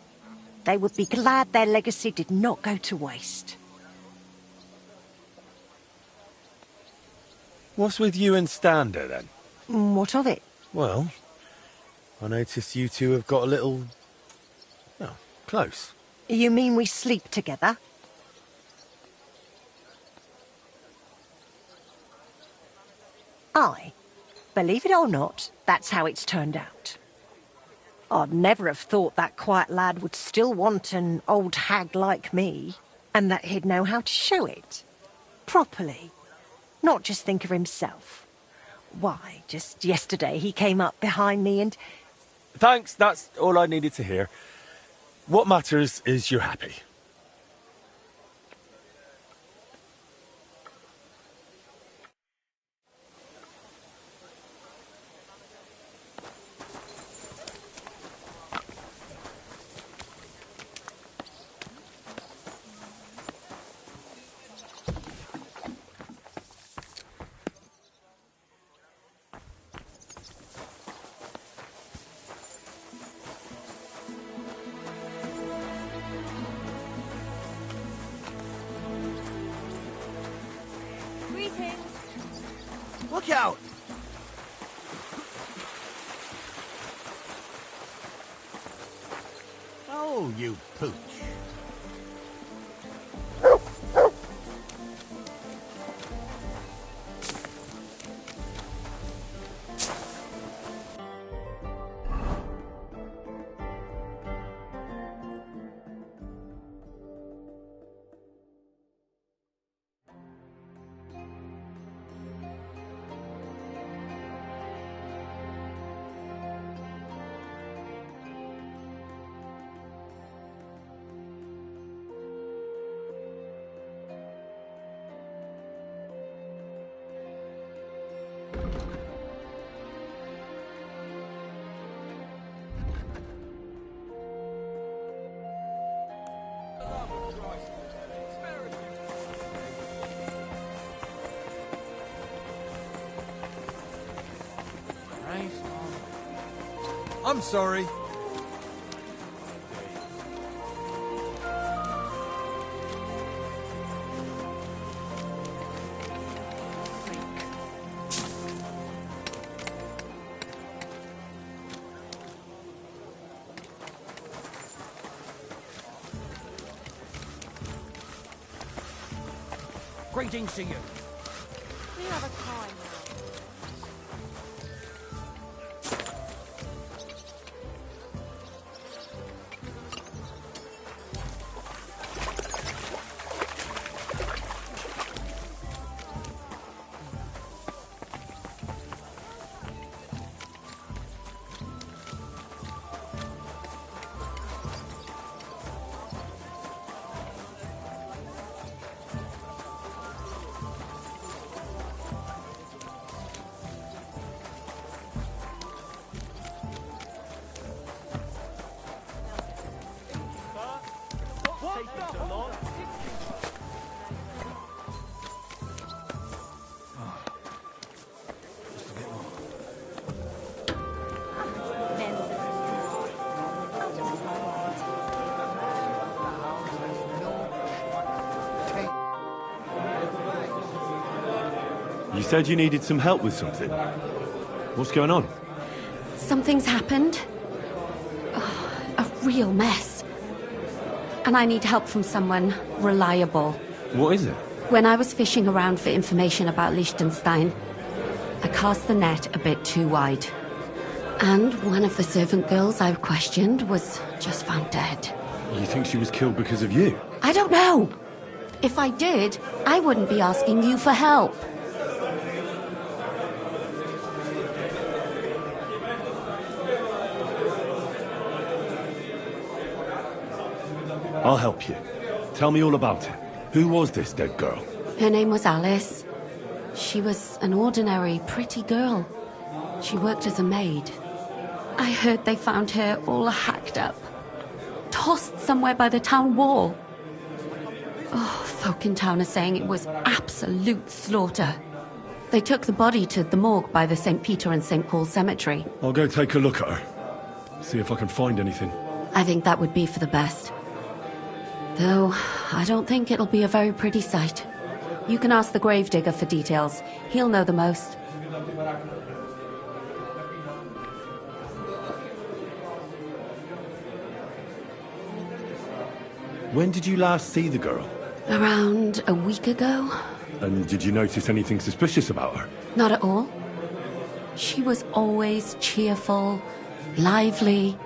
They would be glad their legacy did not go to waste. What's with you and Stander, then? What of it? Well, I noticed you two have got a little... well, close. You mean we sleep together? Believe it or not, that's how it's turned out. I'd never have thought that quiet lad would still want an old hag like me, and that he'd know how to show it. Properly. Not just think of himself. Why, just yesterday he came up behind me and... Thanks, that's all I needed to hear. What matters is you're happy. Sleeping. Look out! Oh, you pooch. I'm sorry. Greetings to you. We have a time now. You said you needed some help with something. What's going on? Something's happened. Oh, a real mess. And I need help from someone reliable. What is it? When I was fishing around for information about Liechtenstein, I cast the net a bit too wide. And one of the servant girls I questioned was just found dead. You think she was killed because of you? I don't know. If I did, I wouldn't be asking you for help. I'll help you. Tell me all about it. Who was this dead girl? Her name was Alice. She was an ordinary, pretty girl. She worked as a maid. I heard they found her all hacked up. Tossed somewhere by the town wall. Oh, folk in town are saying it was absolute slaughter. They took the body to the morgue by the St. Peter and St. Paul cemetery. I'll go take a look at her. See if I can find anything. I think that would be for the best. Though, I don't think it'll be a very pretty sight. You can ask the gravedigger for details. He'll know the most. When did you last see the girl? Around a week ago? And did you notice anything suspicious about her? Not at all. She was always cheerful, lively.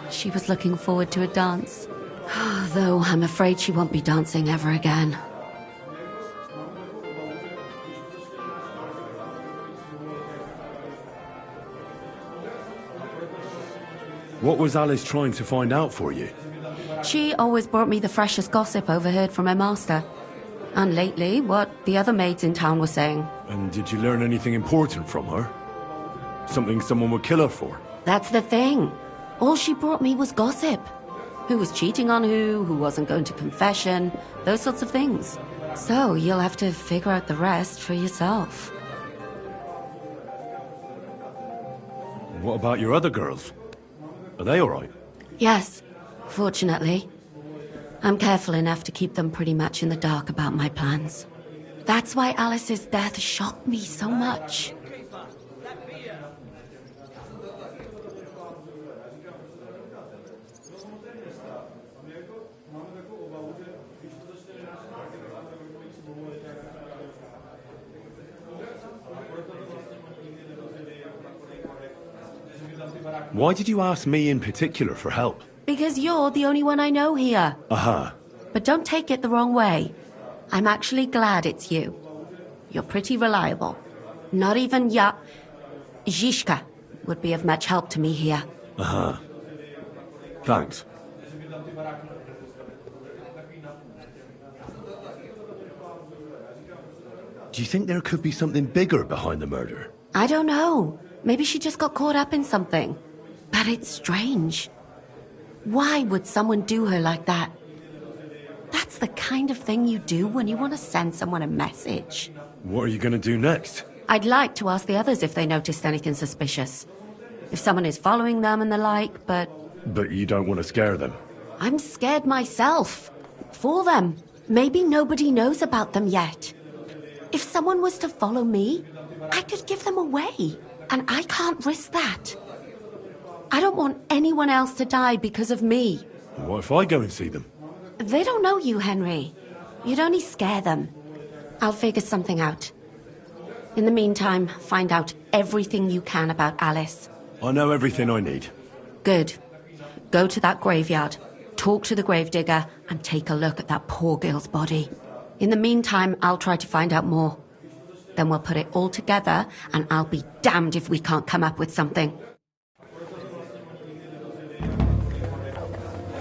She was looking forward to a dance. Though I'm afraid she won't be dancing ever again. What was Alice trying to find out for you? She always brought me the freshest gossip overheard from her master. And lately, what the other maids in town were saying. And did you learn anything important from her? Something someone would kill her for? That's the thing. All she brought me was gossip. Who was cheating on who wasn't going to confession, those sorts of things. So you'll have to figure out the rest for yourself. What about your other girls? Are they all right? Yes, fortunately. I'm careful enough to keep them pretty much in the dark about my plans. That's why Alice's death shocked me so much. Why did you ask me in particular for help? Because you're the only one I know here. Aha. But don't take it the wrong way. I'm actually glad it's you. You're pretty reliable. Not even Zhishka would be of much help to me here. Aha. Thanks. Do you think there could be something bigger behind the murder? I don't know. Maybe she just got caught up in something. But it's strange. Why would someone do her like that? That's the kind of thing you do when you want to send someone a message. What are you going to do next? I'd like to ask the others if they noticed anything suspicious. If someone is following them and the like, but... But you don't want to scare them. I'm scared myself. For them. Maybe nobody knows about them yet. If someone was to follow me, I could give them away. And I can't risk that. I don't want anyone else to die because of me. What if I go and see them? They don't know you, Henry. You'd only scare them. I'll figure something out. In the meantime, find out everything you can about Alice. I know everything I need. Good. Go to that graveyard, talk to the gravedigger, and take a look at that poor girl's body. In the meantime, I'll try to find out more. Then we'll put it all together, and I'll be damned if we can't come up with something.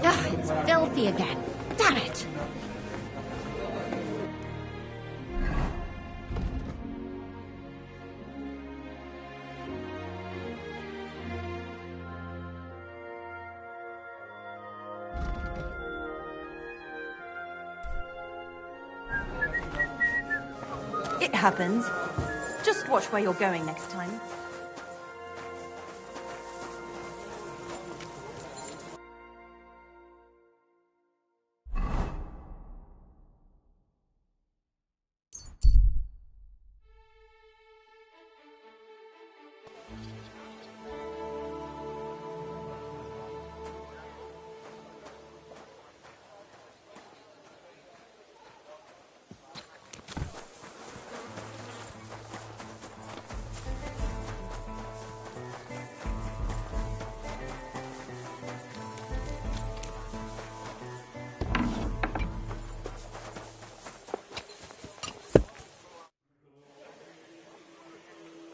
Ugh, it's filthy again. Damn it! It happens. Just watch where you're going next time.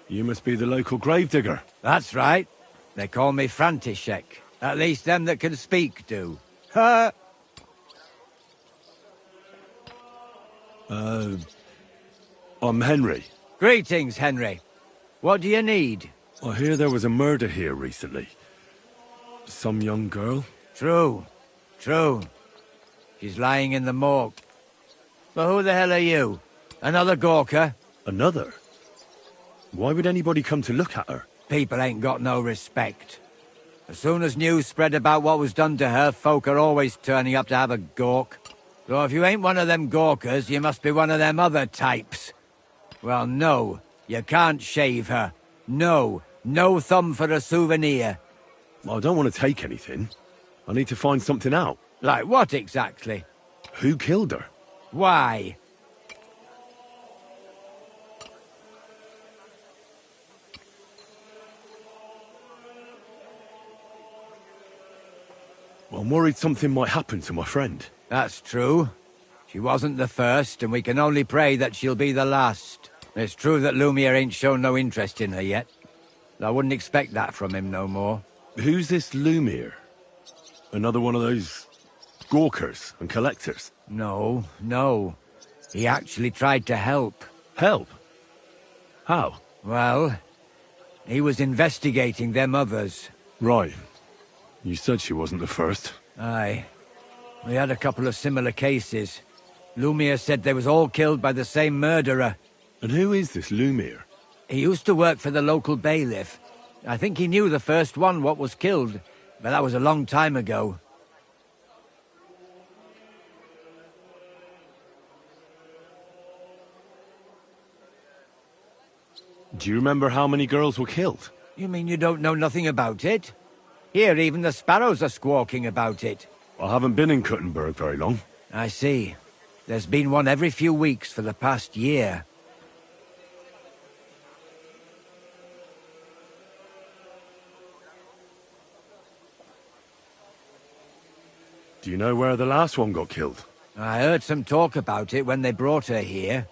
You must be the local gravedigger. That's right. They call me František. At least them that can speak do. Ha! I'm Henry. Greetings, Henry. What do you need? I hear there was a murder here recently. Some young girl? True. True. She's lying in the morgue. But who the hell are you? Another Gawker? Another? Why would anybody come to look at her? People ain't got no respect. As soon as news spread about what was done to her, folk are always turning up to have a gawk. So if you ain't one of them Gawkers, you must be one of them other types. Well, no, you can't shave her. No, no thumb for a souvenir. I don't want to take anything. I need to find something out. Like what exactly? Who killed her? Why? I'm worried something might happen to my friend. That's true. She wasn't the first, and we can only pray that she'll be the last. It's true that Lumiere ain't shown no interest in her yet. I wouldn't expect that from him no more. Who's this Lumiere? Another one of those gawkers and collectors? No, no. He actually tried to help. Help? How? Well, he was investigating them others. Right. You said she wasn't the first. Aye. We had a couple of similar cases. Lumiere said they was all killed by the same murderer. And who is this Lumiere? He used to work for the local bailiff. I think he knew the first one what was killed, but that was a long time ago. Do you remember how many girls were killed? You mean you don't know nothing about it? Here, even the sparrows are squawking about it. I haven't been in Kuttenberg very long. I see. There's been one every few weeks for the past year. Do you know where the last one got killed? I heard some talk about it when they brought her here.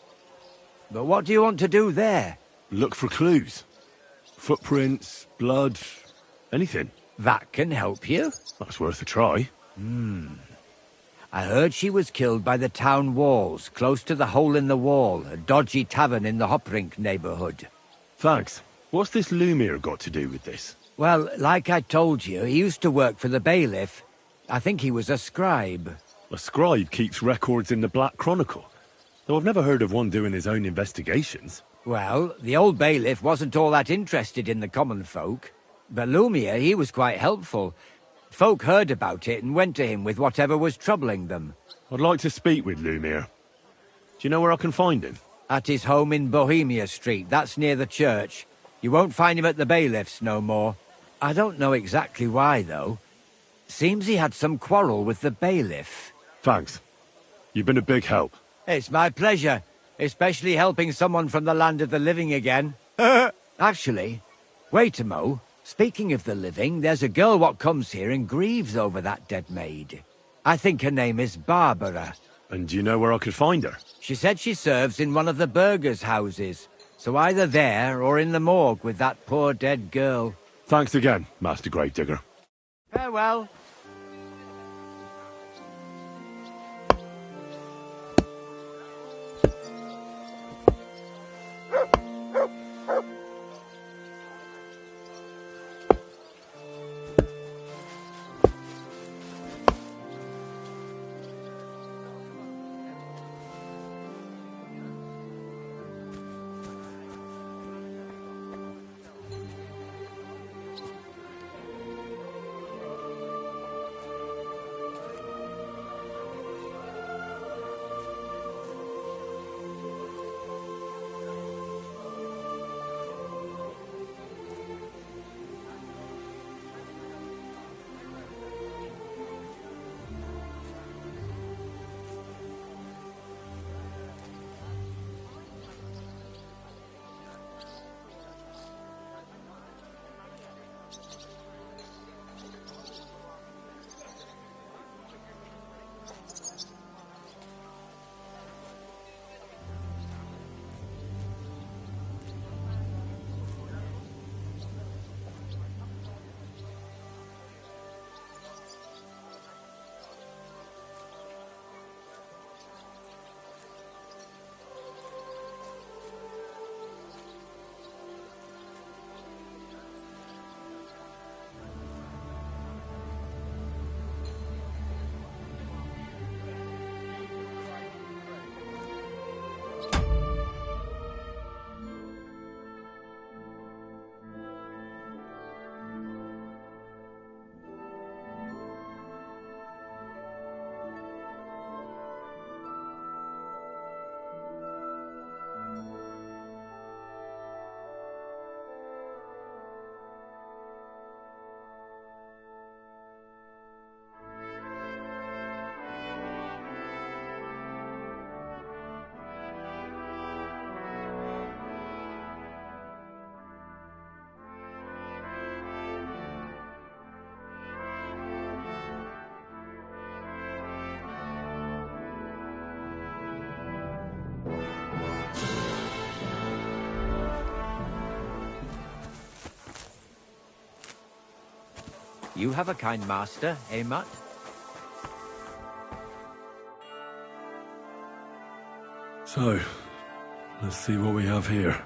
But what do you want to do there? Look for clues. Footprints, blood, anything. That can help you? That's worth a try. I heard she was killed by the town walls, close to the Hole in the Wall, a dodgy tavern in the Hoprink neighborhood. Thanks. What's this Lumiere got to do with this? Well, like I told you, he used to work for the bailiff. I think he was a scribe. A scribe keeps records in the Black Chronicle, though I've never heard of one doing his own investigations. Well, the old bailiff wasn't all that interested in the common folk. But Lumiere, he was quite helpful. Folk heard about it and went to him with whatever was troubling them. I'd like to speak with Lumiere. Do you know where I can find him? At his home in Bohemia Street, that's near the church. You won't find him at the bailiff's no more. I don't know exactly why, though. Seems he had some quarrel with the bailiff. Thanks. You've been a big help. It's my pleasure, especially helping someone from the land of the living again. Actually, wait a mo. Speaking of the living, there's a girl what comes here and grieves over that dead maid. I think her name is Barbara. And do you know where I could find her? She said she serves in one of the burgers' houses, so either there or in the morgue with that poor dead girl. Thanks again, Master Gravedigger. Farewell. You have a kind master, eh, Mutt? So, let's see what we have here.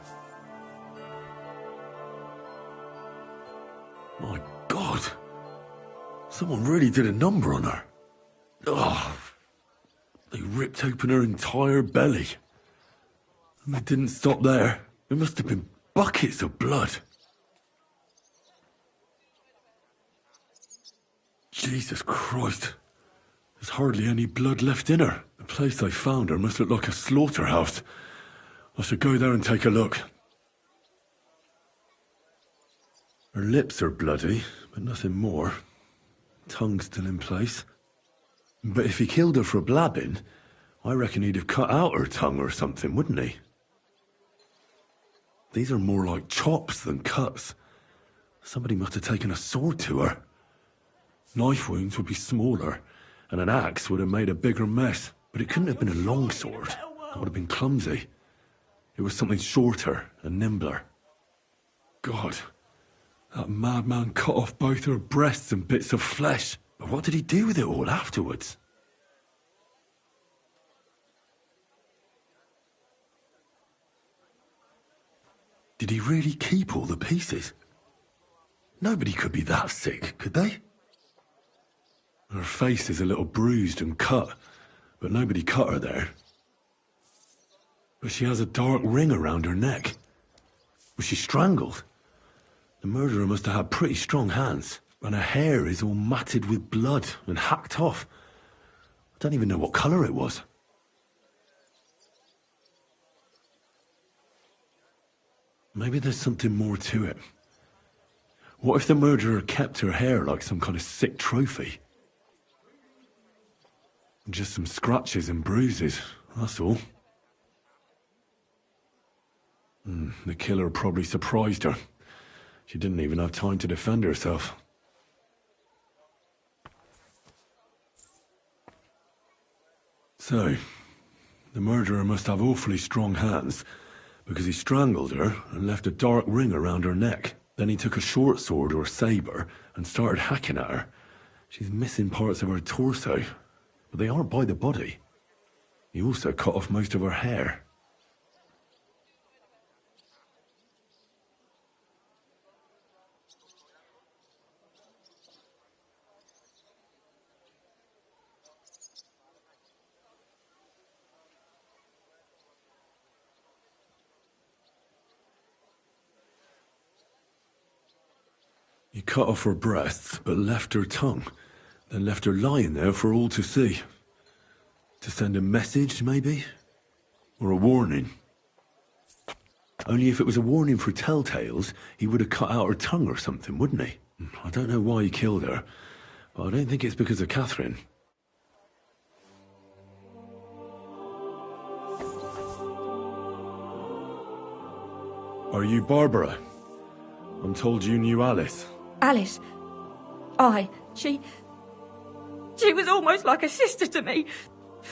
My God! Someone really did a number on her. Ugh! They ripped open her entire belly. And they didn't stop there. There must have been buckets of blood. Jesus Christ. There's hardly any blood left in her. The place I found her must look like a slaughterhouse. I should go there and take a look. Her lips are bloody, but nothing more. Tongue still in place. But if he killed her for blabbing, I reckon he'd have cut out her tongue or something, wouldn't he? These are more like chops than cuts. Somebody must have taken a sword to her. Knife wounds would be smaller, and an axe would have made a bigger mess. But it couldn't have been a long sword. That would have been clumsy. It was something shorter and nimbler. God, that madman cut off both her breasts and bits of flesh. But what did he do with it all afterwards? Did he really keep all the pieces? Nobody could be that sick, could they? Her face is a little bruised and cut, but nobody cut her there. But she has a dark ring around her neck. Was she strangled? The murderer must have had pretty strong hands, and her hair is all matted with blood and hacked off. I don't even know what colour it was. Maybe there's something more to it. What if the murderer kept her hair like some kind of sick trophy? Just some scratches and bruises, that's all. The killer probably surprised her. She didn't even have time to defend herself. So, the murderer must have awfully strong hands, because he strangled her and left a dark ring around her neck. Then he took a short sword or saber and started hacking at her. She's missing parts of her torso, but they aren't by the body. He also cut off most of her hair. He cut off her breasts, but left her tongue, then left her lying there for all to see. To send a message, maybe? Or a warning? Only if it was a warning for telltales, he would have cut out her tongue or something, wouldn't he? I don't know why he killed her, but I don't think it's because of Catherine. Are you Barbara? I'm told you knew Alice. Alice? Aye, she was almost like a sister to me.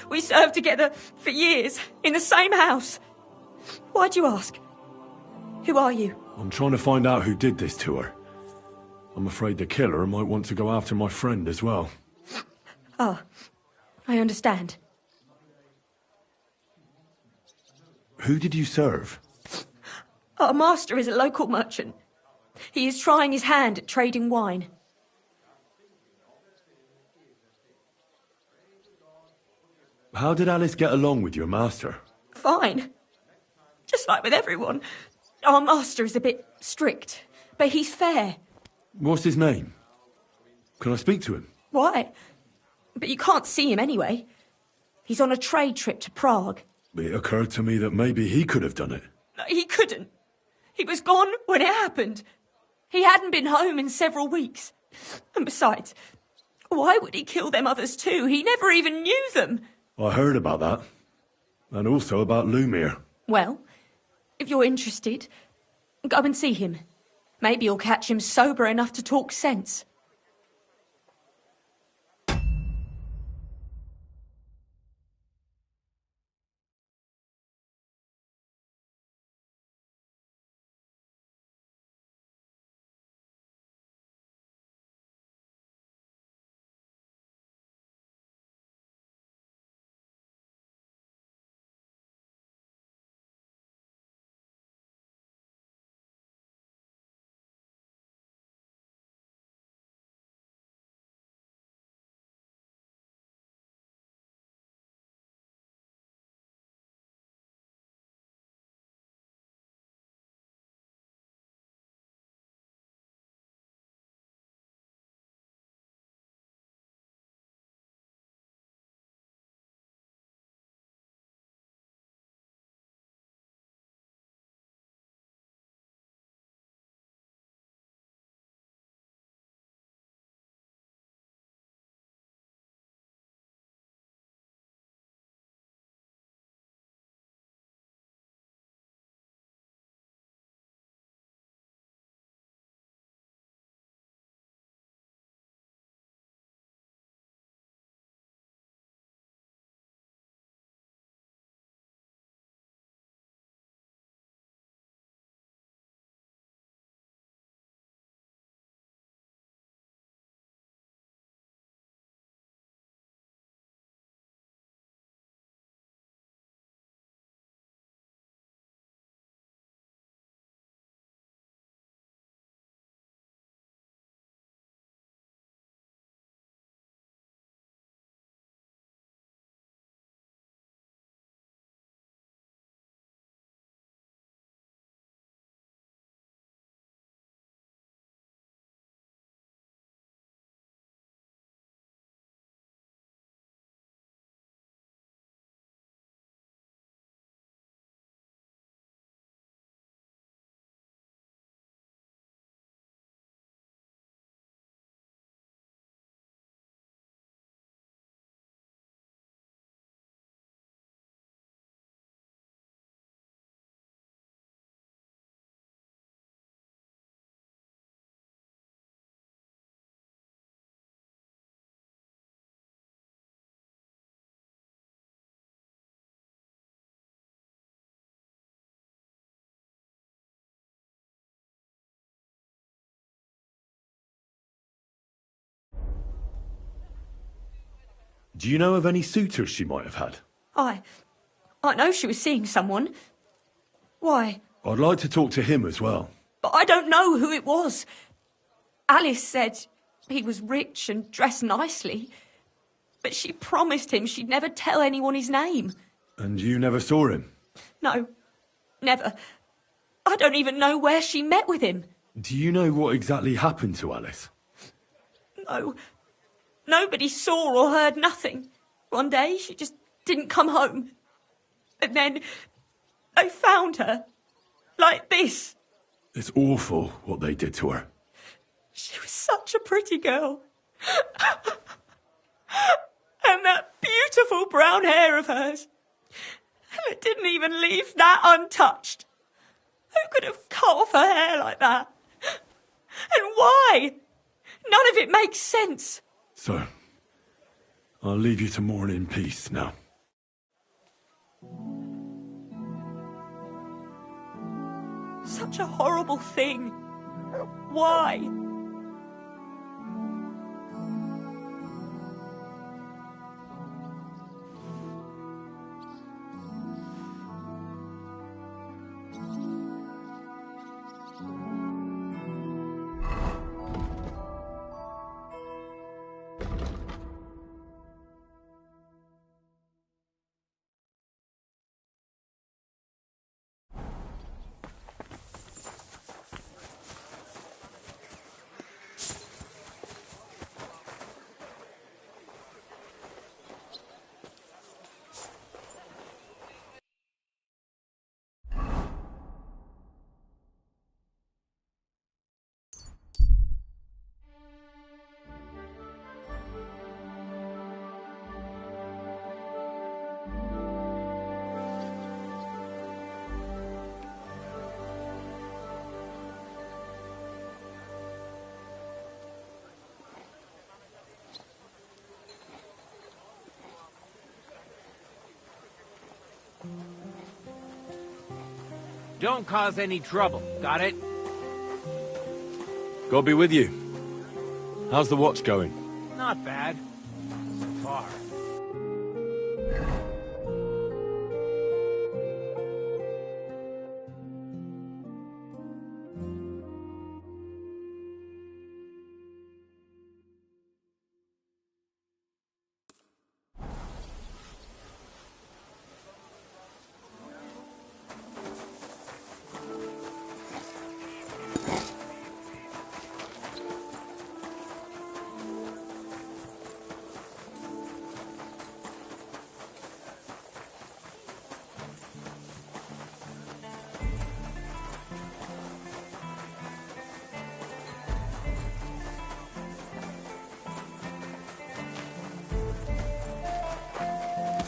We served together for years, in the same house. Why'd you ask? Who are you? I'm trying to find out who did this to her. I'm afraid the killer might want to go after my friend as well. Ah, I understand. Who did you serve? Our master is a local merchant. He is trying his hand at trading wine. How did Alice get along with your master? Fine. Just like with everyone. Our master is a bit strict, but he's fair. What's his name? Can I speak to him? Why? But you can't see him anyway. He's on a trade trip to Prague. It occurred to me that maybe he could have done it. No, he couldn't. He was gone when it happened. He hadn't been home in several weeks. And besides, why would he kill them others too? He never even knew them. I heard about that. And also about Lumir. Well, if you're interested, go and see him. Maybe you'll catch him sober enough to talk sense. Do you know of any suitors she might have had? I know she was seeing someone. Why? I'd like to talk to him as well. But I don't know who it was. Alice said he was rich and dressed nicely, but she promised him she'd never tell anyone his name. And you never saw him? No, never. I don't even know where she met with him. Do you know what exactly happened to Alice? No. Nobody saw or heard nothing. One day she just didn't come home. And then they found her. Like this. It's awful what they did to her. She was such a pretty girl. And that beautiful brown hair of hers. And it didn't even leave that untouched. Who could have cut off her hair like that? And why? None of it makes sense. So, I'll leave you to mourn in peace now. Such a horrible thing. Why? Don't cause any trouble, got it? God be with you. How's the watch going? Not bad. So far.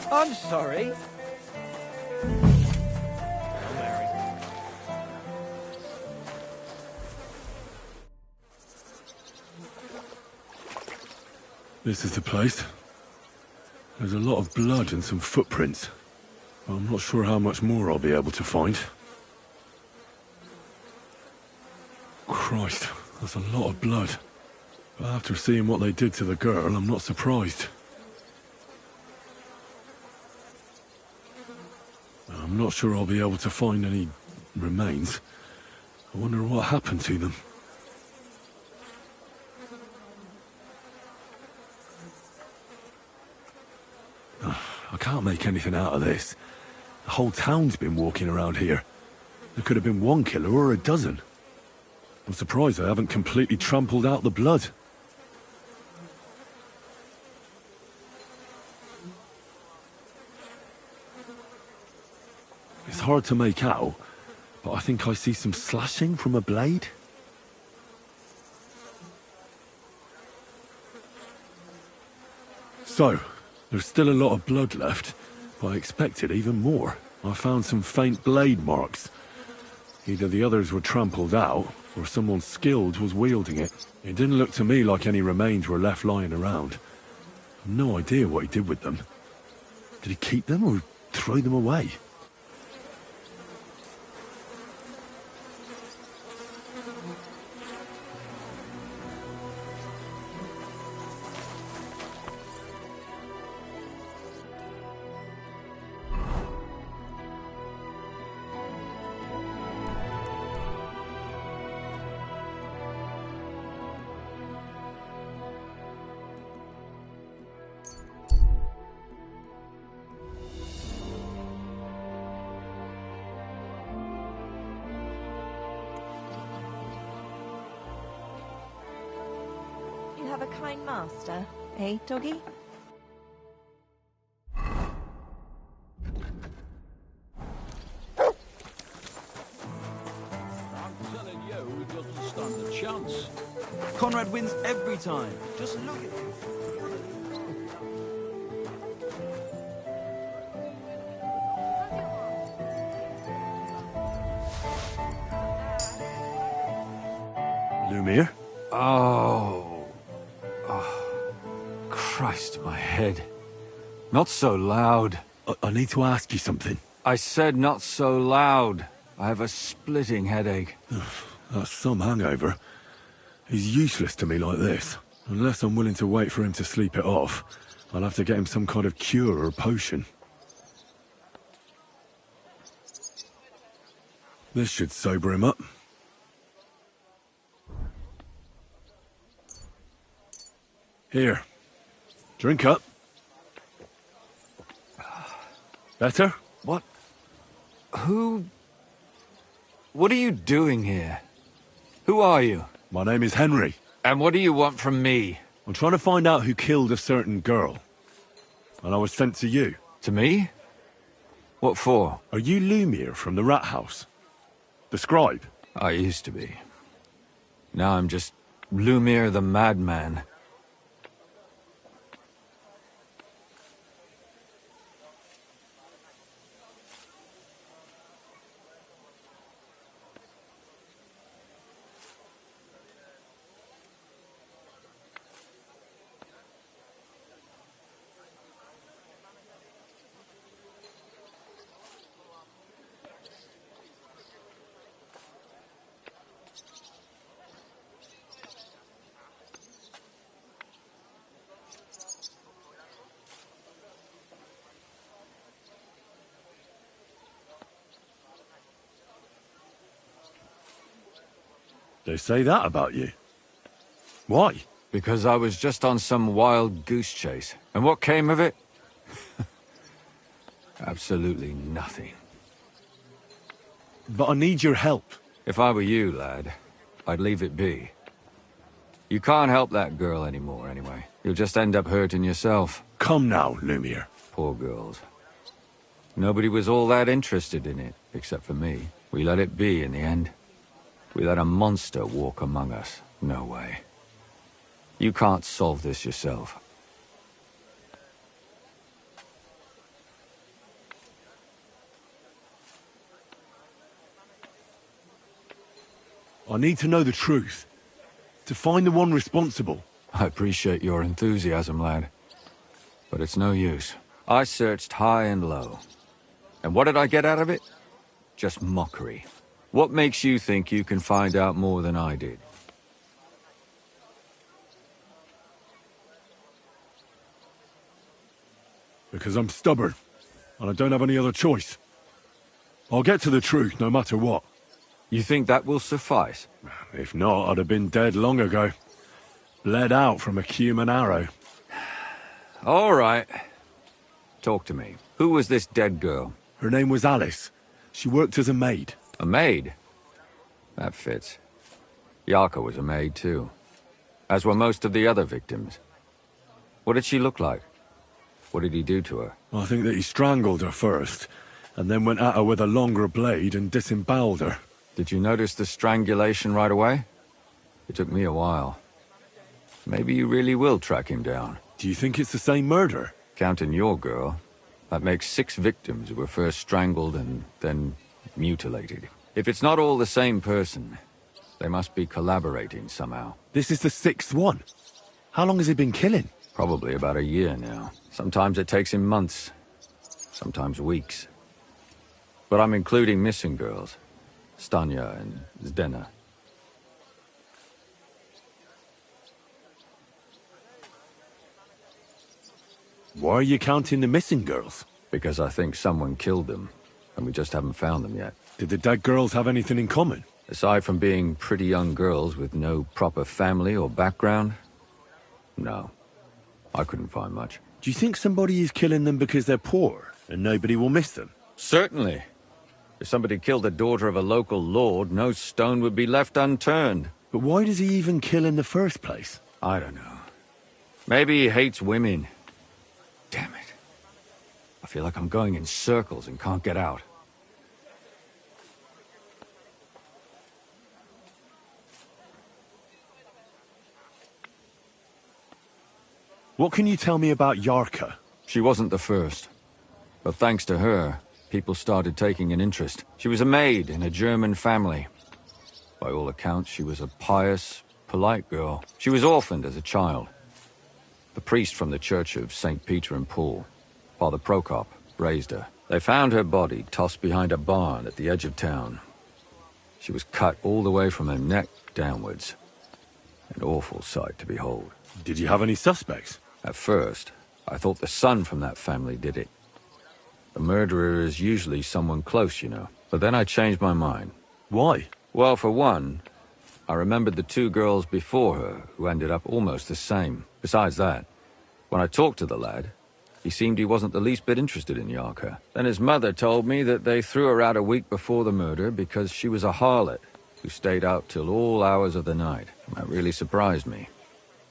I'm sorry. This is the place. There's a lot of blood and some footprints. I'm not sure how much more I'll be able to find. Christ, that's a lot of blood. But after seeing what they did to the girl, I'm not surprised. I'm not sure I'll be able to find any remains. I wonder what happened to them. I can't make anything out of this. The whole town's been walking around here. There could have been one killer or a dozen. I'm surprised I haven't completely trampled out the blood. It's hard to make out, but I think I see some slashing from a blade. So, there's still a lot of blood left, but I expected even more. I found some faint blade marks. Either the others were trampled out, or someone skilled was wielding it. It didn't look to me like any remains were left lying around. I've no idea what he did with them. Did he keep them or throw them away? have a kind master, eh, doggy? Telling you, he doesn't stand a chance. Conrad wins every time. Just look at him. Lumir? Oh. Christ, my head. Not so loud. I need to ask you something. I said not so loud. I have a splitting headache. That's some hangover. He's useless to me like this. Unless I'm willing to wait for him to sleep it off, I'll have to get him some kind of cure or potion. This should sober him up. Here. Drink up. Better? What? Who... What are you doing here? Who are you? My name is Henry. And what do you want from me? I'm trying to find out who killed a certain girl. And I was sent to you. To me? What for? Are you Lumir from the rat house? The scribe? I used to be. Now I'm just Lumir the madman. They say that about you. Why? Because I was just on some wild goose chase. And what came of it? Absolutely nothing. But I need your help. If I were you, lad, I'd leave it be. You can't help that girl anymore, anyway. You'll just end up hurting yourself. Come now, Lumir. Poor girls. Nobody was all that interested in it, except for me. We let it be in the end. We let a monster walk among us. No way. You can't solve this yourself. I need to know the truth. To find the one responsible. I appreciate your enthusiasm, lad. But it's no use. I searched high and low. And what did I get out of it? Just mockery. What makes you think you can find out more than I did? Because I'm stubborn, and I don't have any other choice. I'll get to the truth, no matter what. You think that will suffice? If not, I'd have been dead long ago. Bled out from a human arrow. All right. Talk to me. Who was this dead girl? Her name was Alice. She worked as a maid. A maid? That fits. Yarka was a maid, too. As were most of the other victims. What did she look like? What did he do to her? I think that he strangled her first, and then went at her with a longer blade and disemboweled her. Did you notice the strangulation right away? It took me a while. Maybe you really will track him down. Do you think it's the same murder? Counting your girl, that makes 6 victims who were first strangled and then mutilated. If it's not all the same person, they must be collaborating somehow. This is the 6th one. How long has he been killing? Probably about a year now. Sometimes it takes him months, sometimes weeks. But I'm including missing girls. Stanya and Zdena. Why are you counting the missing girls? Because I think someone killed them, and we just haven't found them yet. Did the dead girls have anything in common? Aside from being pretty young girls with no proper family or background? No. I couldn't find much. Do you think somebody is killing them because they're poor, and nobody will miss them? Certainly. If somebody killed the daughter of a local lord, no stone would be left unturned. But why does he even kill in the first place? I don't know. Maybe he hates women. Damn it. I feel like I'm going in circles and can't get out. What can you tell me about Yarka? She wasn't the first. But thanks to her, people started taking an interest. She was a maid in a German family. By all accounts, she was a pious, polite girl. She was orphaned as a child. The priest from the Church of St. Peter and Paul, Father Prokop, raised her. They found her body tossed behind a barn at the edge of town. She was cut all the way from her neck downwards. An awful sight to behold. Did you have any suspects? At first, I thought the son from that family did it. The murderer is usually someone close, you know. But then I changed my mind. Why? Well, for one, I remembered the two girls before her who ended up almost the same. Besides that, when I talked to the lad, he seemed he wasn't the least bit interested in Yarka. Then his mother told me that they threw her out a week before the murder because she was a harlot who stayed out till all hours of the night. That really surprised me,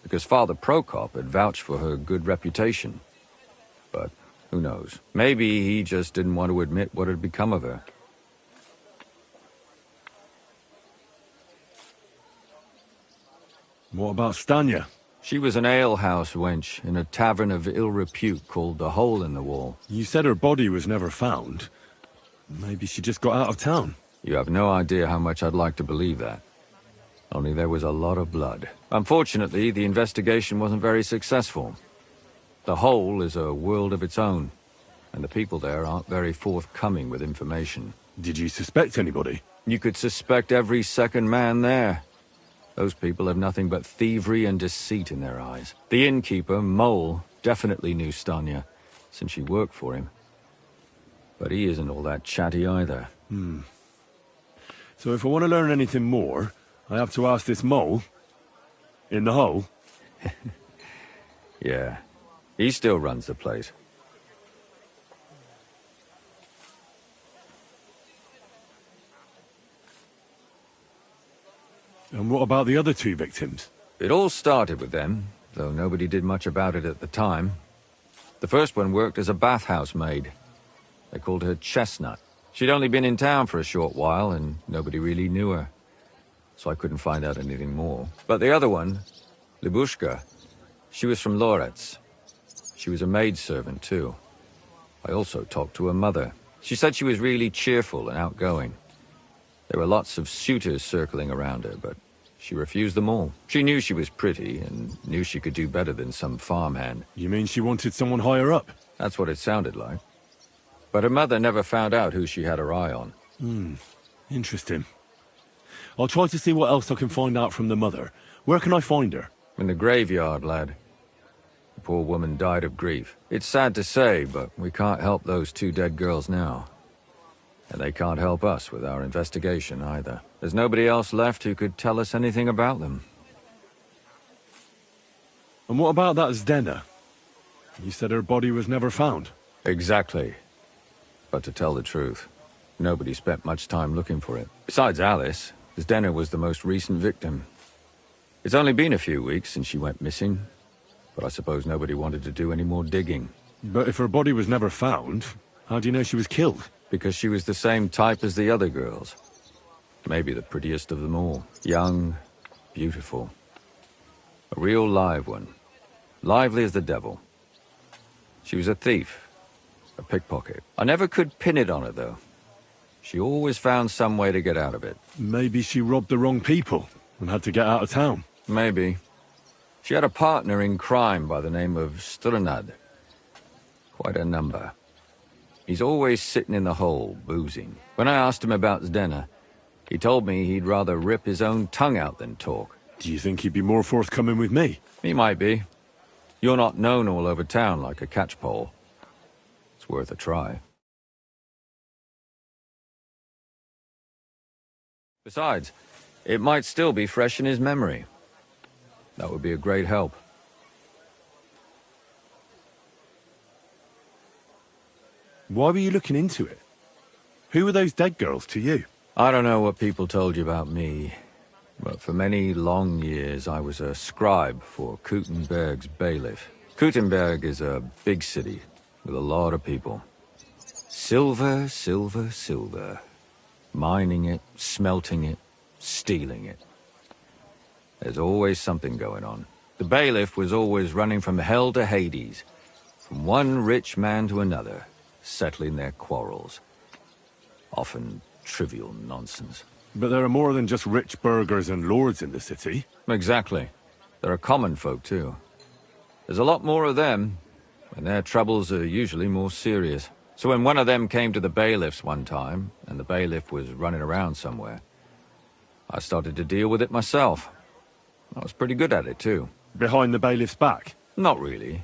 because Father Prokop had vouched for her good reputation. But who knows? Maybe he just didn't want to admit what had become of her. What about Stanya? She was an alehouse wench in a tavern of ill repute called the Hole in the Wall. You said her body was never found. Maybe she just got out of town. You have no idea how much I'd like to believe that. Only there was a lot of blood. Unfortunately, the investigation wasn't very successful. The Hole is a world of its own, and the people there aren't very forthcoming with information. Did you suspect anybody? You could suspect every second man there. Those people have nothing but thievery and deceit in their eyes. The innkeeper, Mole, definitely knew Stanya, since she worked for him. But he isn't all that chatty either. So if I want to learn anything more, I have to ask this Mole in the hole? Yeah, he still runs the place. And what about the other two victims? It all started with them, though nobody did much about it at the time. The first one worked as a bathhouse maid. They called her Chestnut. She'd only been in town for a short while, and nobody really knew her. So I couldn't find out anything more. But the other one, Libushka, she was from Loretz. She was a maidservant, too. I also talked to her mother. She said she was really cheerful and outgoing. There were lots of suitors circling around her, but she refused them all. She knew she was pretty, and knew she could do better than some farmhand. You mean she wanted someone higher up? That's what it sounded like. But her mother never found out who she had her eye on. Interesting. I'll try to see what else I can find out from the mother. Where can I find her? In the graveyard, lad. The poor woman died of grief. It's sad to say, but we can't help those two dead girls now. And they can't help us with our investigation either. There's nobody else left who could tell us anything about them. And what about that Zdena? You said her body was never found. Exactly. But to tell the truth, nobody spent much time looking for it. Besides Alice, Zdena was the most recent victim. It's only been a few weeks since she went missing, but I suppose nobody wanted to do any more digging. But if her body was never found, how do you know she was killed? Because she was the same type as the other girls. Maybe the prettiest of them all. Young, beautiful. A real live one. Lively as the devil. She was a thief. A pickpocket. I never could pin it on her, though. She always found some way to get out of it. Maybe she robbed the wrong people and had to get out of town. Maybe. She had a partner in crime by the name of Strunad. Quite a number. He's always sitting in the hole, boozing. When I asked him about Zdena, he told me he'd rather rip his own tongue out than talk. Do you think he'd be more forthcoming with me? He might be. You're not known all over town like a catchpole. It's worth a try. Besides, it might still be fresh in his memory. That would be a great help. Why were you looking into it? Who were those dead girls to you? I don't know what people told you about me, But for many long years, I was a scribe for Kuttenberg's bailiff. Kuttenberg is a big city with a lot of people. Silver, silver, silver. Mining it, smelting it, stealing it. There's always something going on. The bailiff was always running from hell to Hades, from one rich man to another, settling their quarrels. Often trivial nonsense. But there are more than just rich burghers and lords in the city. Exactly. There are common folk, too. There's a lot more of them, and their troubles are usually more serious. So when one of them came to the bailiff's one time, and the bailiff was running around somewhere, I started to deal with it myself. I was pretty good at it, too. Behind the bailiff's back? Not really.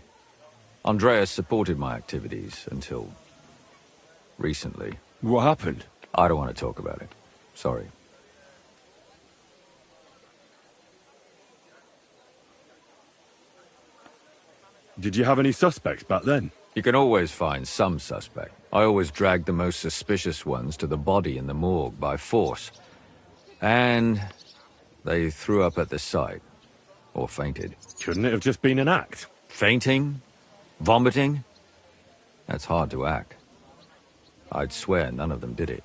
Andreas supported my activities until recently. What happened? I don't want to talk about it. Sorry. Did you have any suspects back then? You can always find some suspect. I always dragged the most suspicious ones to the body in the morgue by force. And they threw up at the sight. Or fainted. Couldn't it have just been an act? Fainting? Vomiting? That's hard to act. I'd swear none of them did it.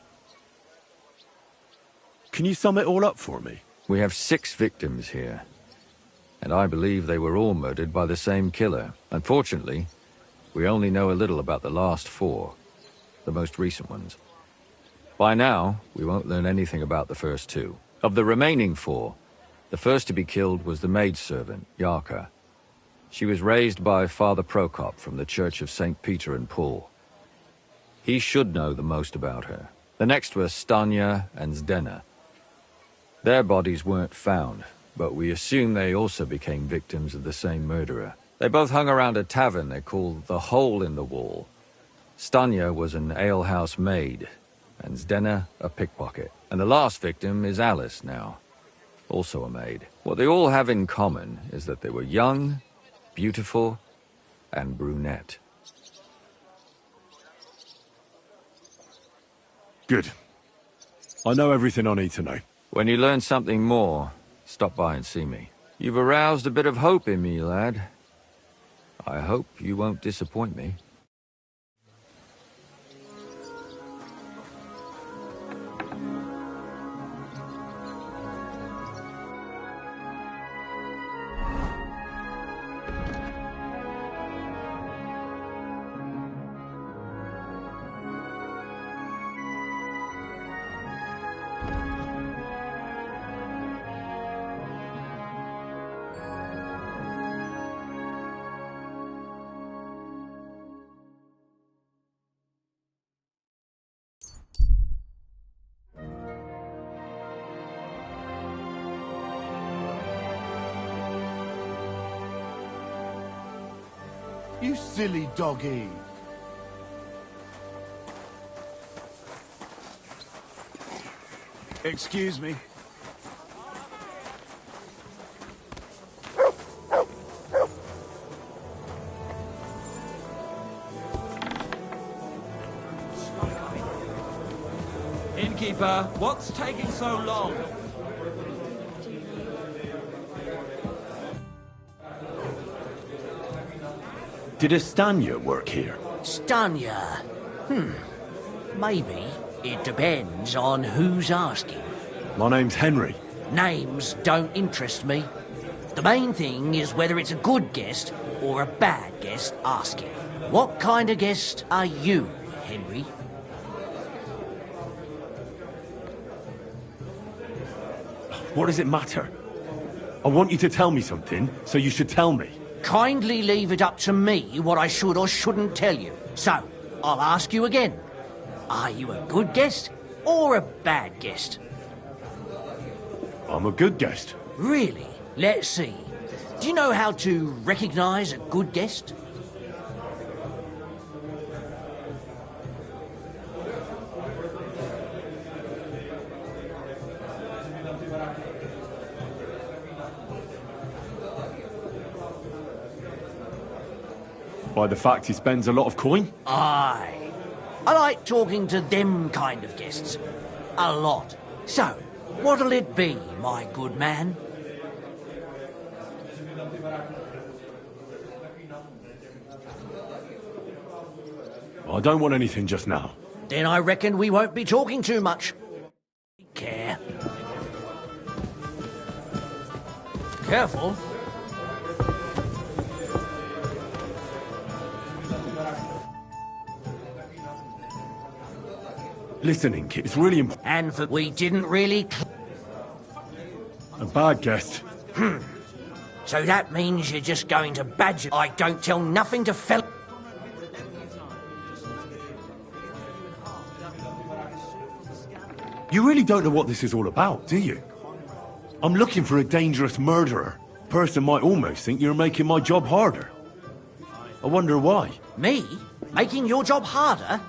Can you sum it all up for me? We have 6 victims here. And I believe they were all murdered by the same killer. Unfortunately, we only know a little about the last 4. The most recent ones. By now, we won't learn anything about the first 2. Of the remaining 4, the first to be killed was the maidservant, Yarka. She was raised by Father Prokop from the Church of St. Peter and Paul. He should know the most about her. The next were Stanya and Zdena. Their bodies weren't found, but we assume they also became victims of the same murderer. They both hung around a tavern they called the Hole in the Wall. Stanya was an alehouse maid, and Zdena a pickpocket. And the last victim is Alice now, also a maid. What they all have in common is that they were young, beautiful, and brunette. Good. I know everything I need to know. When you learn something more, stop by and see me. You've aroused a bit of hope in me, lad. I hope you won't disappoint me. You silly doggy. Excuse me. Innkeeper, what's taking so long? Did a Stanya work here? Stanya? Maybe. It depends on who's asking. My name's Henry. Names don't interest me. The main thing is whether it's a good guest or a bad guest asking. What kind of guest are you, Henry? What does it matter? I want you to tell me something, so you should tell me. Kindly leave it up to me what I should or shouldn't tell you. So, I'll ask you again. Are you a good guest or a bad guest? I'm a good guest. Really? Let's see. Do you know how to recognise a good guest? By the fact he spends a lot of coin? Aye. I like talking to them kind of guests. A lot. So, What'll it be, my good man? I don't want anything just now. Then I reckon we won't be talking too much. Take care. Careful. Listen, Ink, it's really important. And for we didn't really... A bad guest. So that means you're just going to badger... I don't tell nothing to fell... You really don't know what this is all about, do you? I'm looking for a dangerous murderer. Person might almost think you're making my job harder. I wonder why. Me? Making your job harder?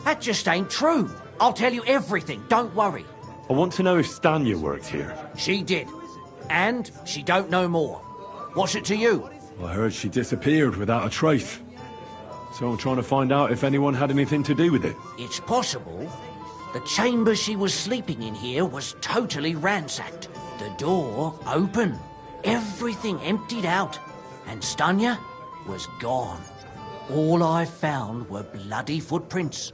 That just ain't true. I'll tell you everything, don't worry. I want to know if Stanya worked here. She did. And she don't know more. What's it to you? I heard she disappeared without a trace. So I'm trying to find out if anyone had anything to do with it. It's possible. The chamber she was sleeping in here was totally ransacked. The door open. Everything emptied out. And Stanya was gone. All I found were bloody footprints.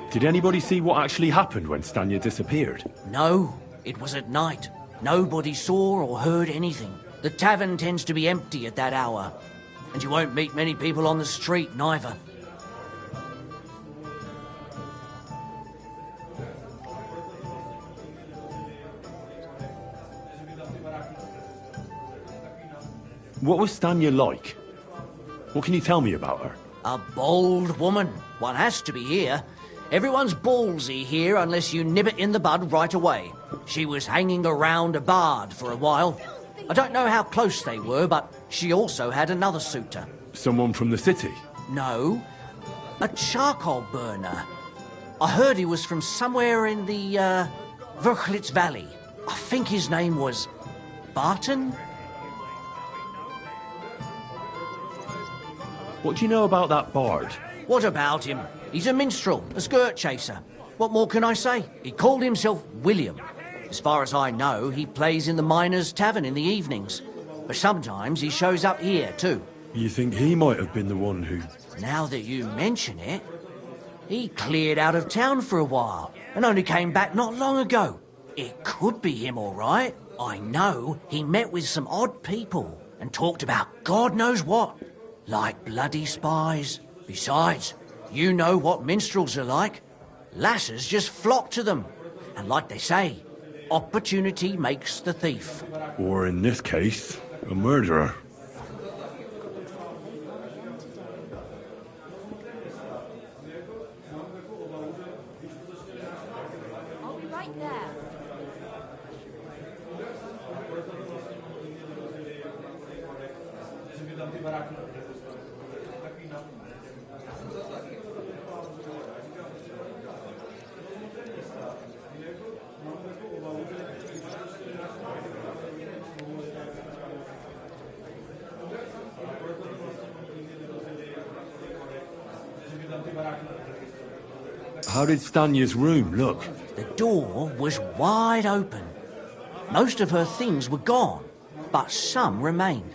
Did anybody see what actually happened when Stanya disappeared? No, it was at night. Nobody saw or heard anything. The tavern tends to be empty at that hour. And you won't meet many people on the street, neither. What was Stanya like? What can you tell me about her? A bold woman. One has to be here. Everyone's ballsy here unless you nib it in the bud right away. She was hanging around a bard for a while. I don't know how close they were, but she also had another suitor. Someone from the city? No, a charcoal burner. I heard he was from somewhere in the, Verchlitz Valley. I think his name was Barton? What do you know about that bard? What about him? He's a minstrel, a skirt chaser. What more can I say? He called himself William. As far as I know, he plays in the Miners' Tavern in the evenings. But sometimes he shows up here, too. You think he might have been the one who... Now that you mention it, he cleared out of town for a while and only came back not long ago. It could be him, all right. I know he met with some odd people and talked about God knows what, like bloody spies. Besides, you know what minstrels are like. Lasses just flock to them. And like they say, opportunity makes the thief. Or in this case, a murderer. I'll be right there. How did Stanya's room look? The door was wide open. Most of her things were gone, but some remained.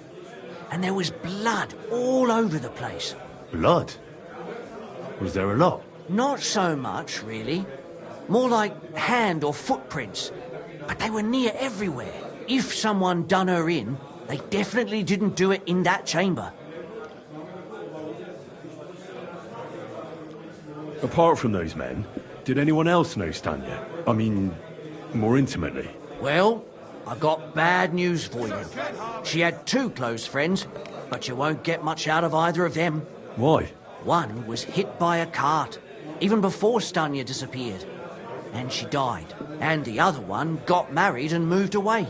And there was blood all over the place. Blood? Was there a lot? Not so much, really. More like hand or footprints. But they were near everywhere. If someone done her in, they definitely didn't do it in that chamber. Apart from those men, did anyone else know Stanya? I mean, more intimately. Well, I got bad news for you. She had two close friends, but you won't get much out of either of them. Why? One was hit by a cart, even before Stanya disappeared. And she died. And the other one got married and moved away.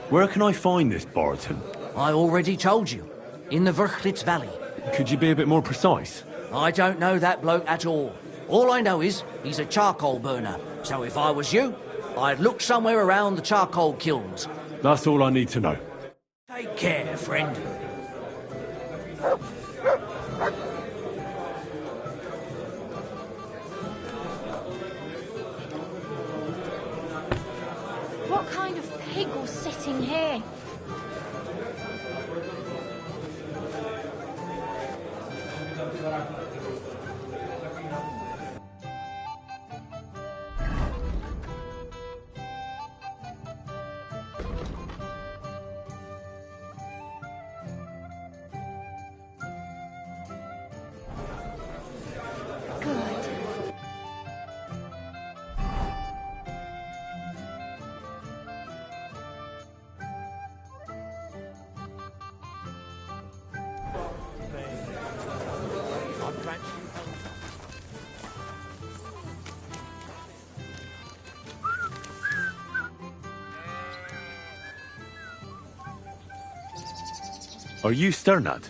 Where can I find this Barton? I already told you. In the Verchlitz Valley. Could you be a bit more precise? I don't know that bloke at all. All I know is he's a charcoal burner. So if I was you, I'd look somewhere around the charcoal kilns. That's all I need to know. Take care, friend. What kind of pig was sitting here? Are you Sternad?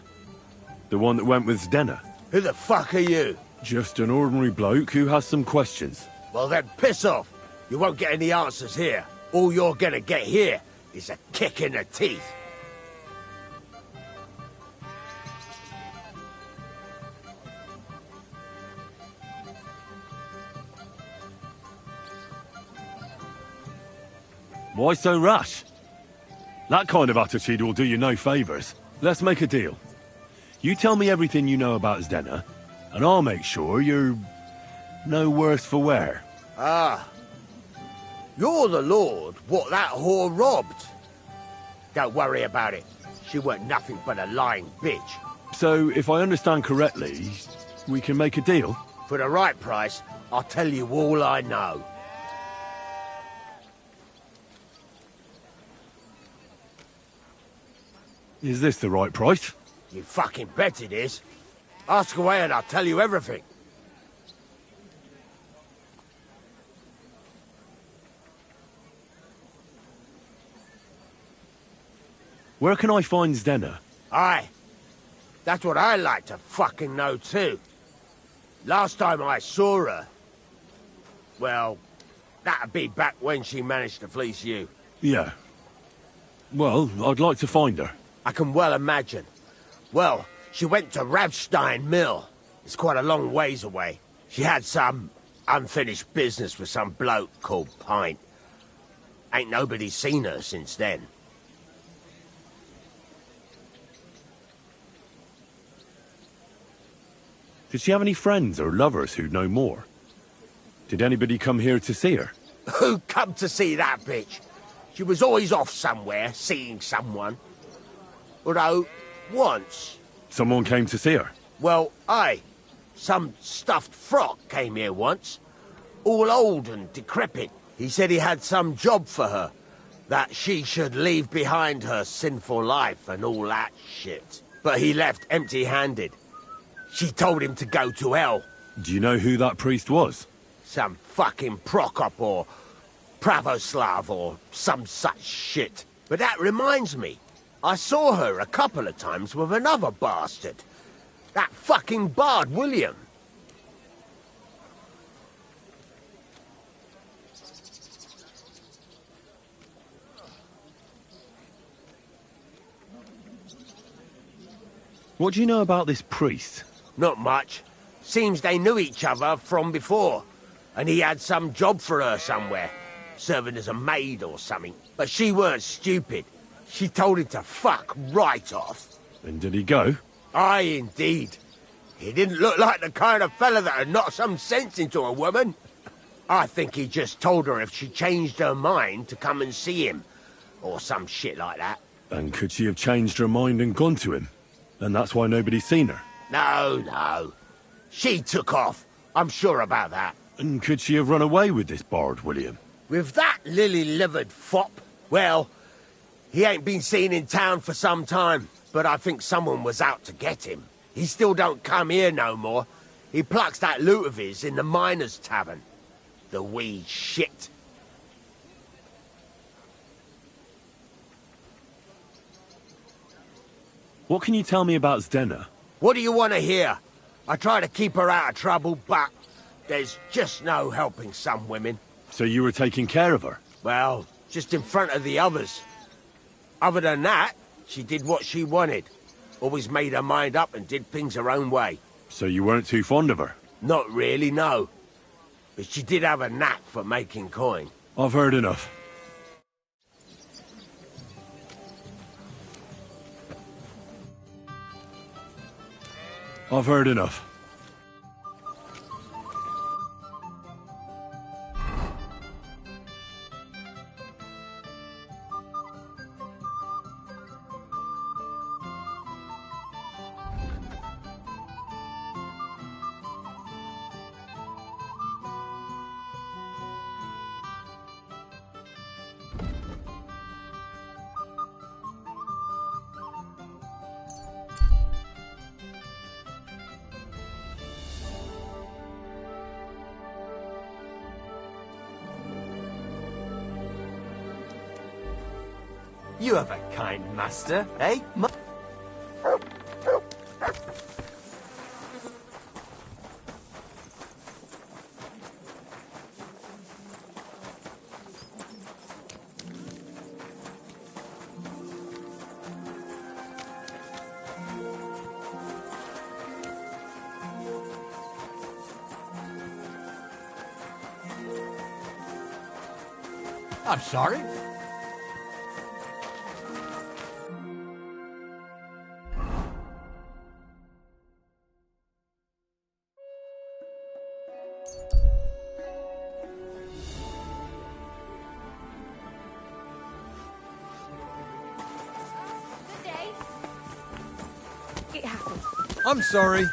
The one that went with Zdenna? Who the fuck are you? Just an ordinary bloke who has some questions. Well then, piss off. You won't get any answers here. All you're gonna get here is a kick in the teeth. Why so rash? That kind of attitude will do you no favours. Let's make a deal. You tell me everything you know about Zdenna, and I'll make sure you're no worse for wear. Ah. You're the lord what that whore robbed. Don't worry about it. She weren't nothing but a lying bitch. So, if I understand correctly, we can make a deal? For the right price, I'll tell you all I know. Is this the right price? You fucking bet it is. Ask away and I'll tell you everything. Where can I find Zdenna? Aye. That's what I like to fucking know too. Last time I saw her... Well, that'd be back when she managed to fleece you. Yeah. Well, I'd like to find her. I can well imagine. Well, she went to Ravstein Mill. It's quite a long ways away. She had some unfinished business with some bloke called Pint. Ain't nobody seen her since then. Did she have any friends or lovers who'd know more? Did anybody come here to see her? Who come to see that bitch? She was always off somewhere, seeing someone. Although, once... Someone came to see her? Well, aye. Some stuffed frock came here once. All old and decrepit. He said he had some job for her. That she should leave behind her sinful life and all that shit. But he left empty-handed. She told him to go to hell. Do you know who that priest was? Some fucking Prokop or Pravoslav or some such shit. But that reminds me. I saw her a couple of times with another bastard. That fucking bard, William. What do you know about this priest? Not much. Seems they knew each other from before. And he had some job for her somewhere. Serving as a maid or something. But she weren't stupid. She told him to fuck right off. And did he go? Aye, indeed. He didn't look like the kind of fella that had knocked some sense into a woman. I think he just told her if she changed her mind to come and see him. Or some shit like that. And could she have changed her mind and gone to him? And that's why nobody's seen her? No, no. She took off. I'm sure about that. And could she have run away with this bard, William? With that lily-livered fop? Well, he ain't been seen in town for some time, but I think someone was out to get him. He still don't come here no more. He plucks that loot of his in the miners' tavern. The wee shit. What can you tell me about Zdenna? What do you want to hear? I try to keep her out of trouble, but there's just no helping some women. So you were taking care of her? Well, just in front of the others. Other than that, she did what she wanted. Always made her mind up and did things her own way. So you weren't too fond of her? Not really, no. But she did have a knack for making coin. I've heard enough. I've heard enough. You have a kind master, eh? I'm sorry. It happened. I'm sorry.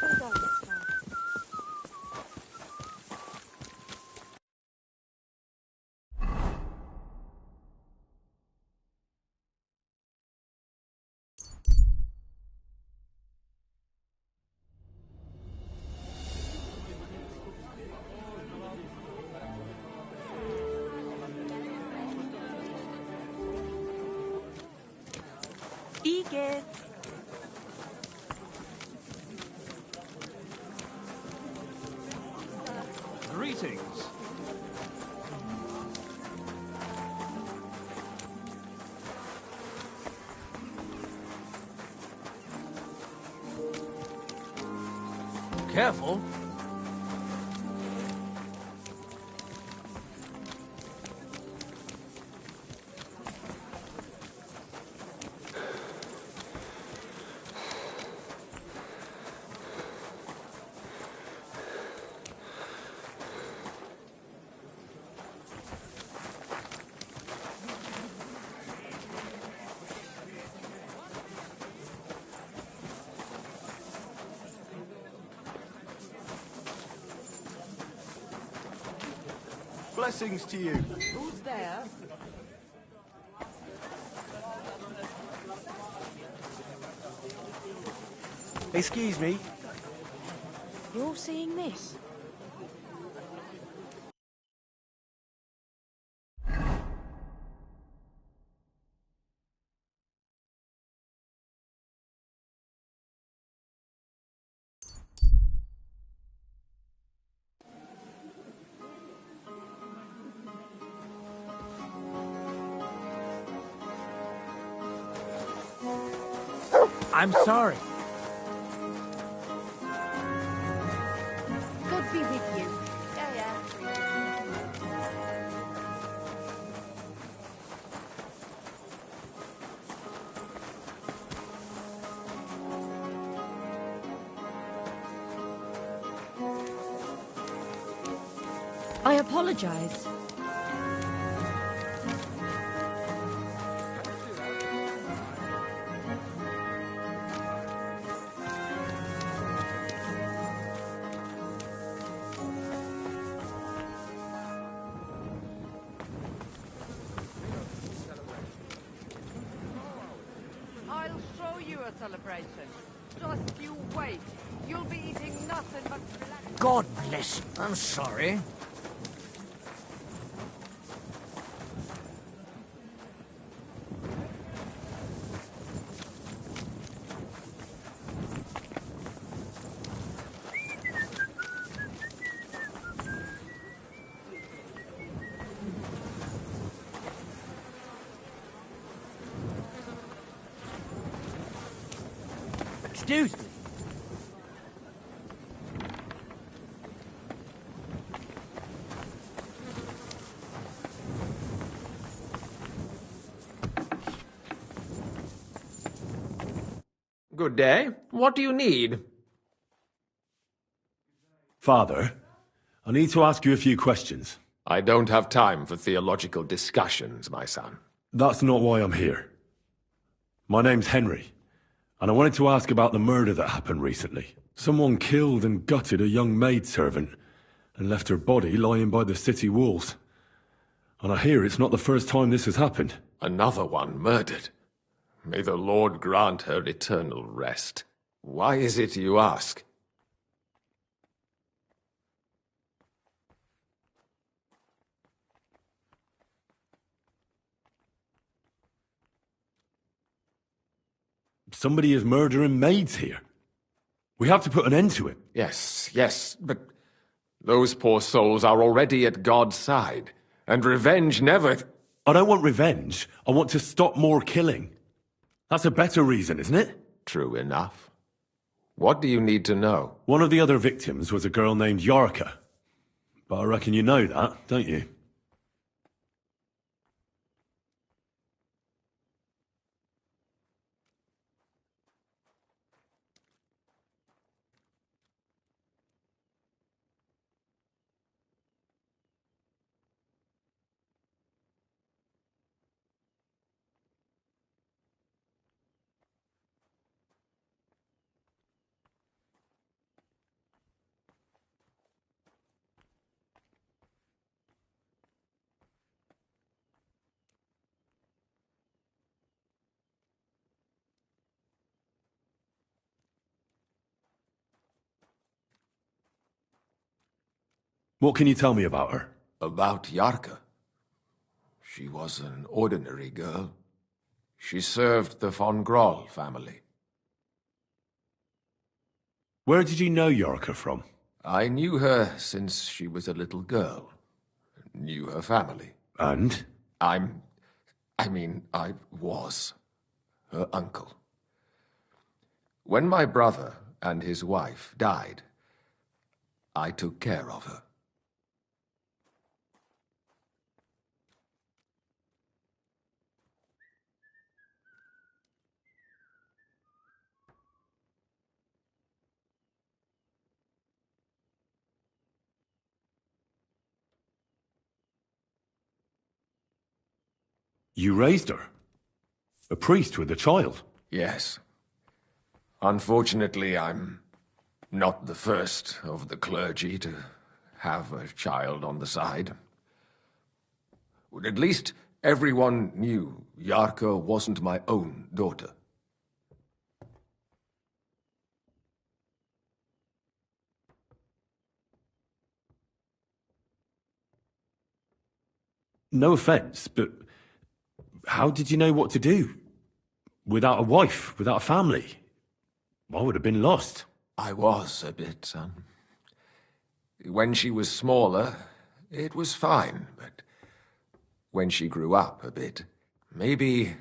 Vegan. Greetings. Careful. Blessings to you. Who's there? Excuse me. You're seeing this? I'm sorry. God be with you. I apologize. I'll show you a celebration. Just you wait. You'll be eating nothing but black. God bless. I'm sorry. Excuse me. Good day. What do you need? Father, I need to ask you a few questions. I don't have time for theological discussions, my son. That's not why I'm here. My name's Henry, and I wanted to ask about the murder that happened recently. Someone killed and gutted a young maidservant and left her body lying by the city walls. And I hear it's not the first time this has happened. Another one murdered. May the Lord grant her eternal rest. Why is it you ask? Somebody is murdering maids here. We have to put an end to it. Yes, but those poor souls are already at God's side, and revenge never... I don't want revenge. I want to stop more killing. That's a better reason, isn't it? True enough. What do you need to know? One of the other victims was a girl named Yarka. But I reckon you know that, don't you? What can you tell me about her? About Yarka. She was an ordinary girl. She served the von Groll family. Where did you know Yarka from? I knew her since she was a little girl. Knew her family. And? I was her uncle. When my brother and his wife died, I took care of her. You raised her? A priest with a child? Yes. Unfortunately, I'm not the first of the clergy to have a child on the side. At least everyone knew Yarka wasn't my own daughter. No offense, but how did you know what to do? Without a wife, without a family? I would have been lost. I was a bit, son. When she was smaller, it was fine, but when she grew up a bit, maybe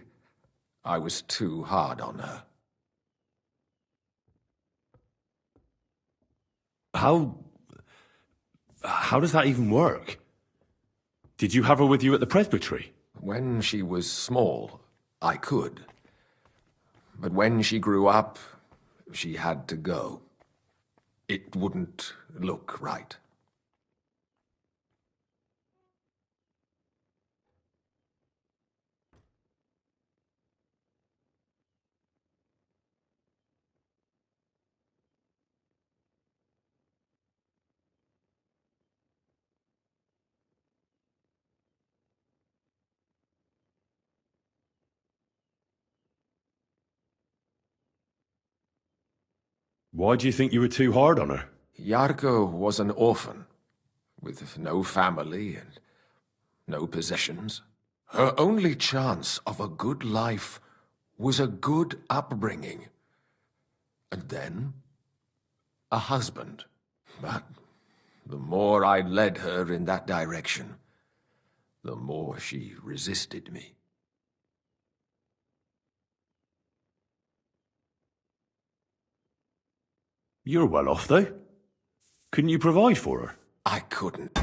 I was too hard on her. How does that even work? Did you have her with you at the presbytery? When she was small, I could. But when she grew up, she had to go. It wouldn't look right. Why do you think you were too hard on her? Yarko was an orphan, with no family and no possessions. Her only chance of a good life was a good upbringing. And then, a husband. But the more I led her in that direction, the more she resisted me. You're well off, though. Couldn't you provide for her? I couldn't.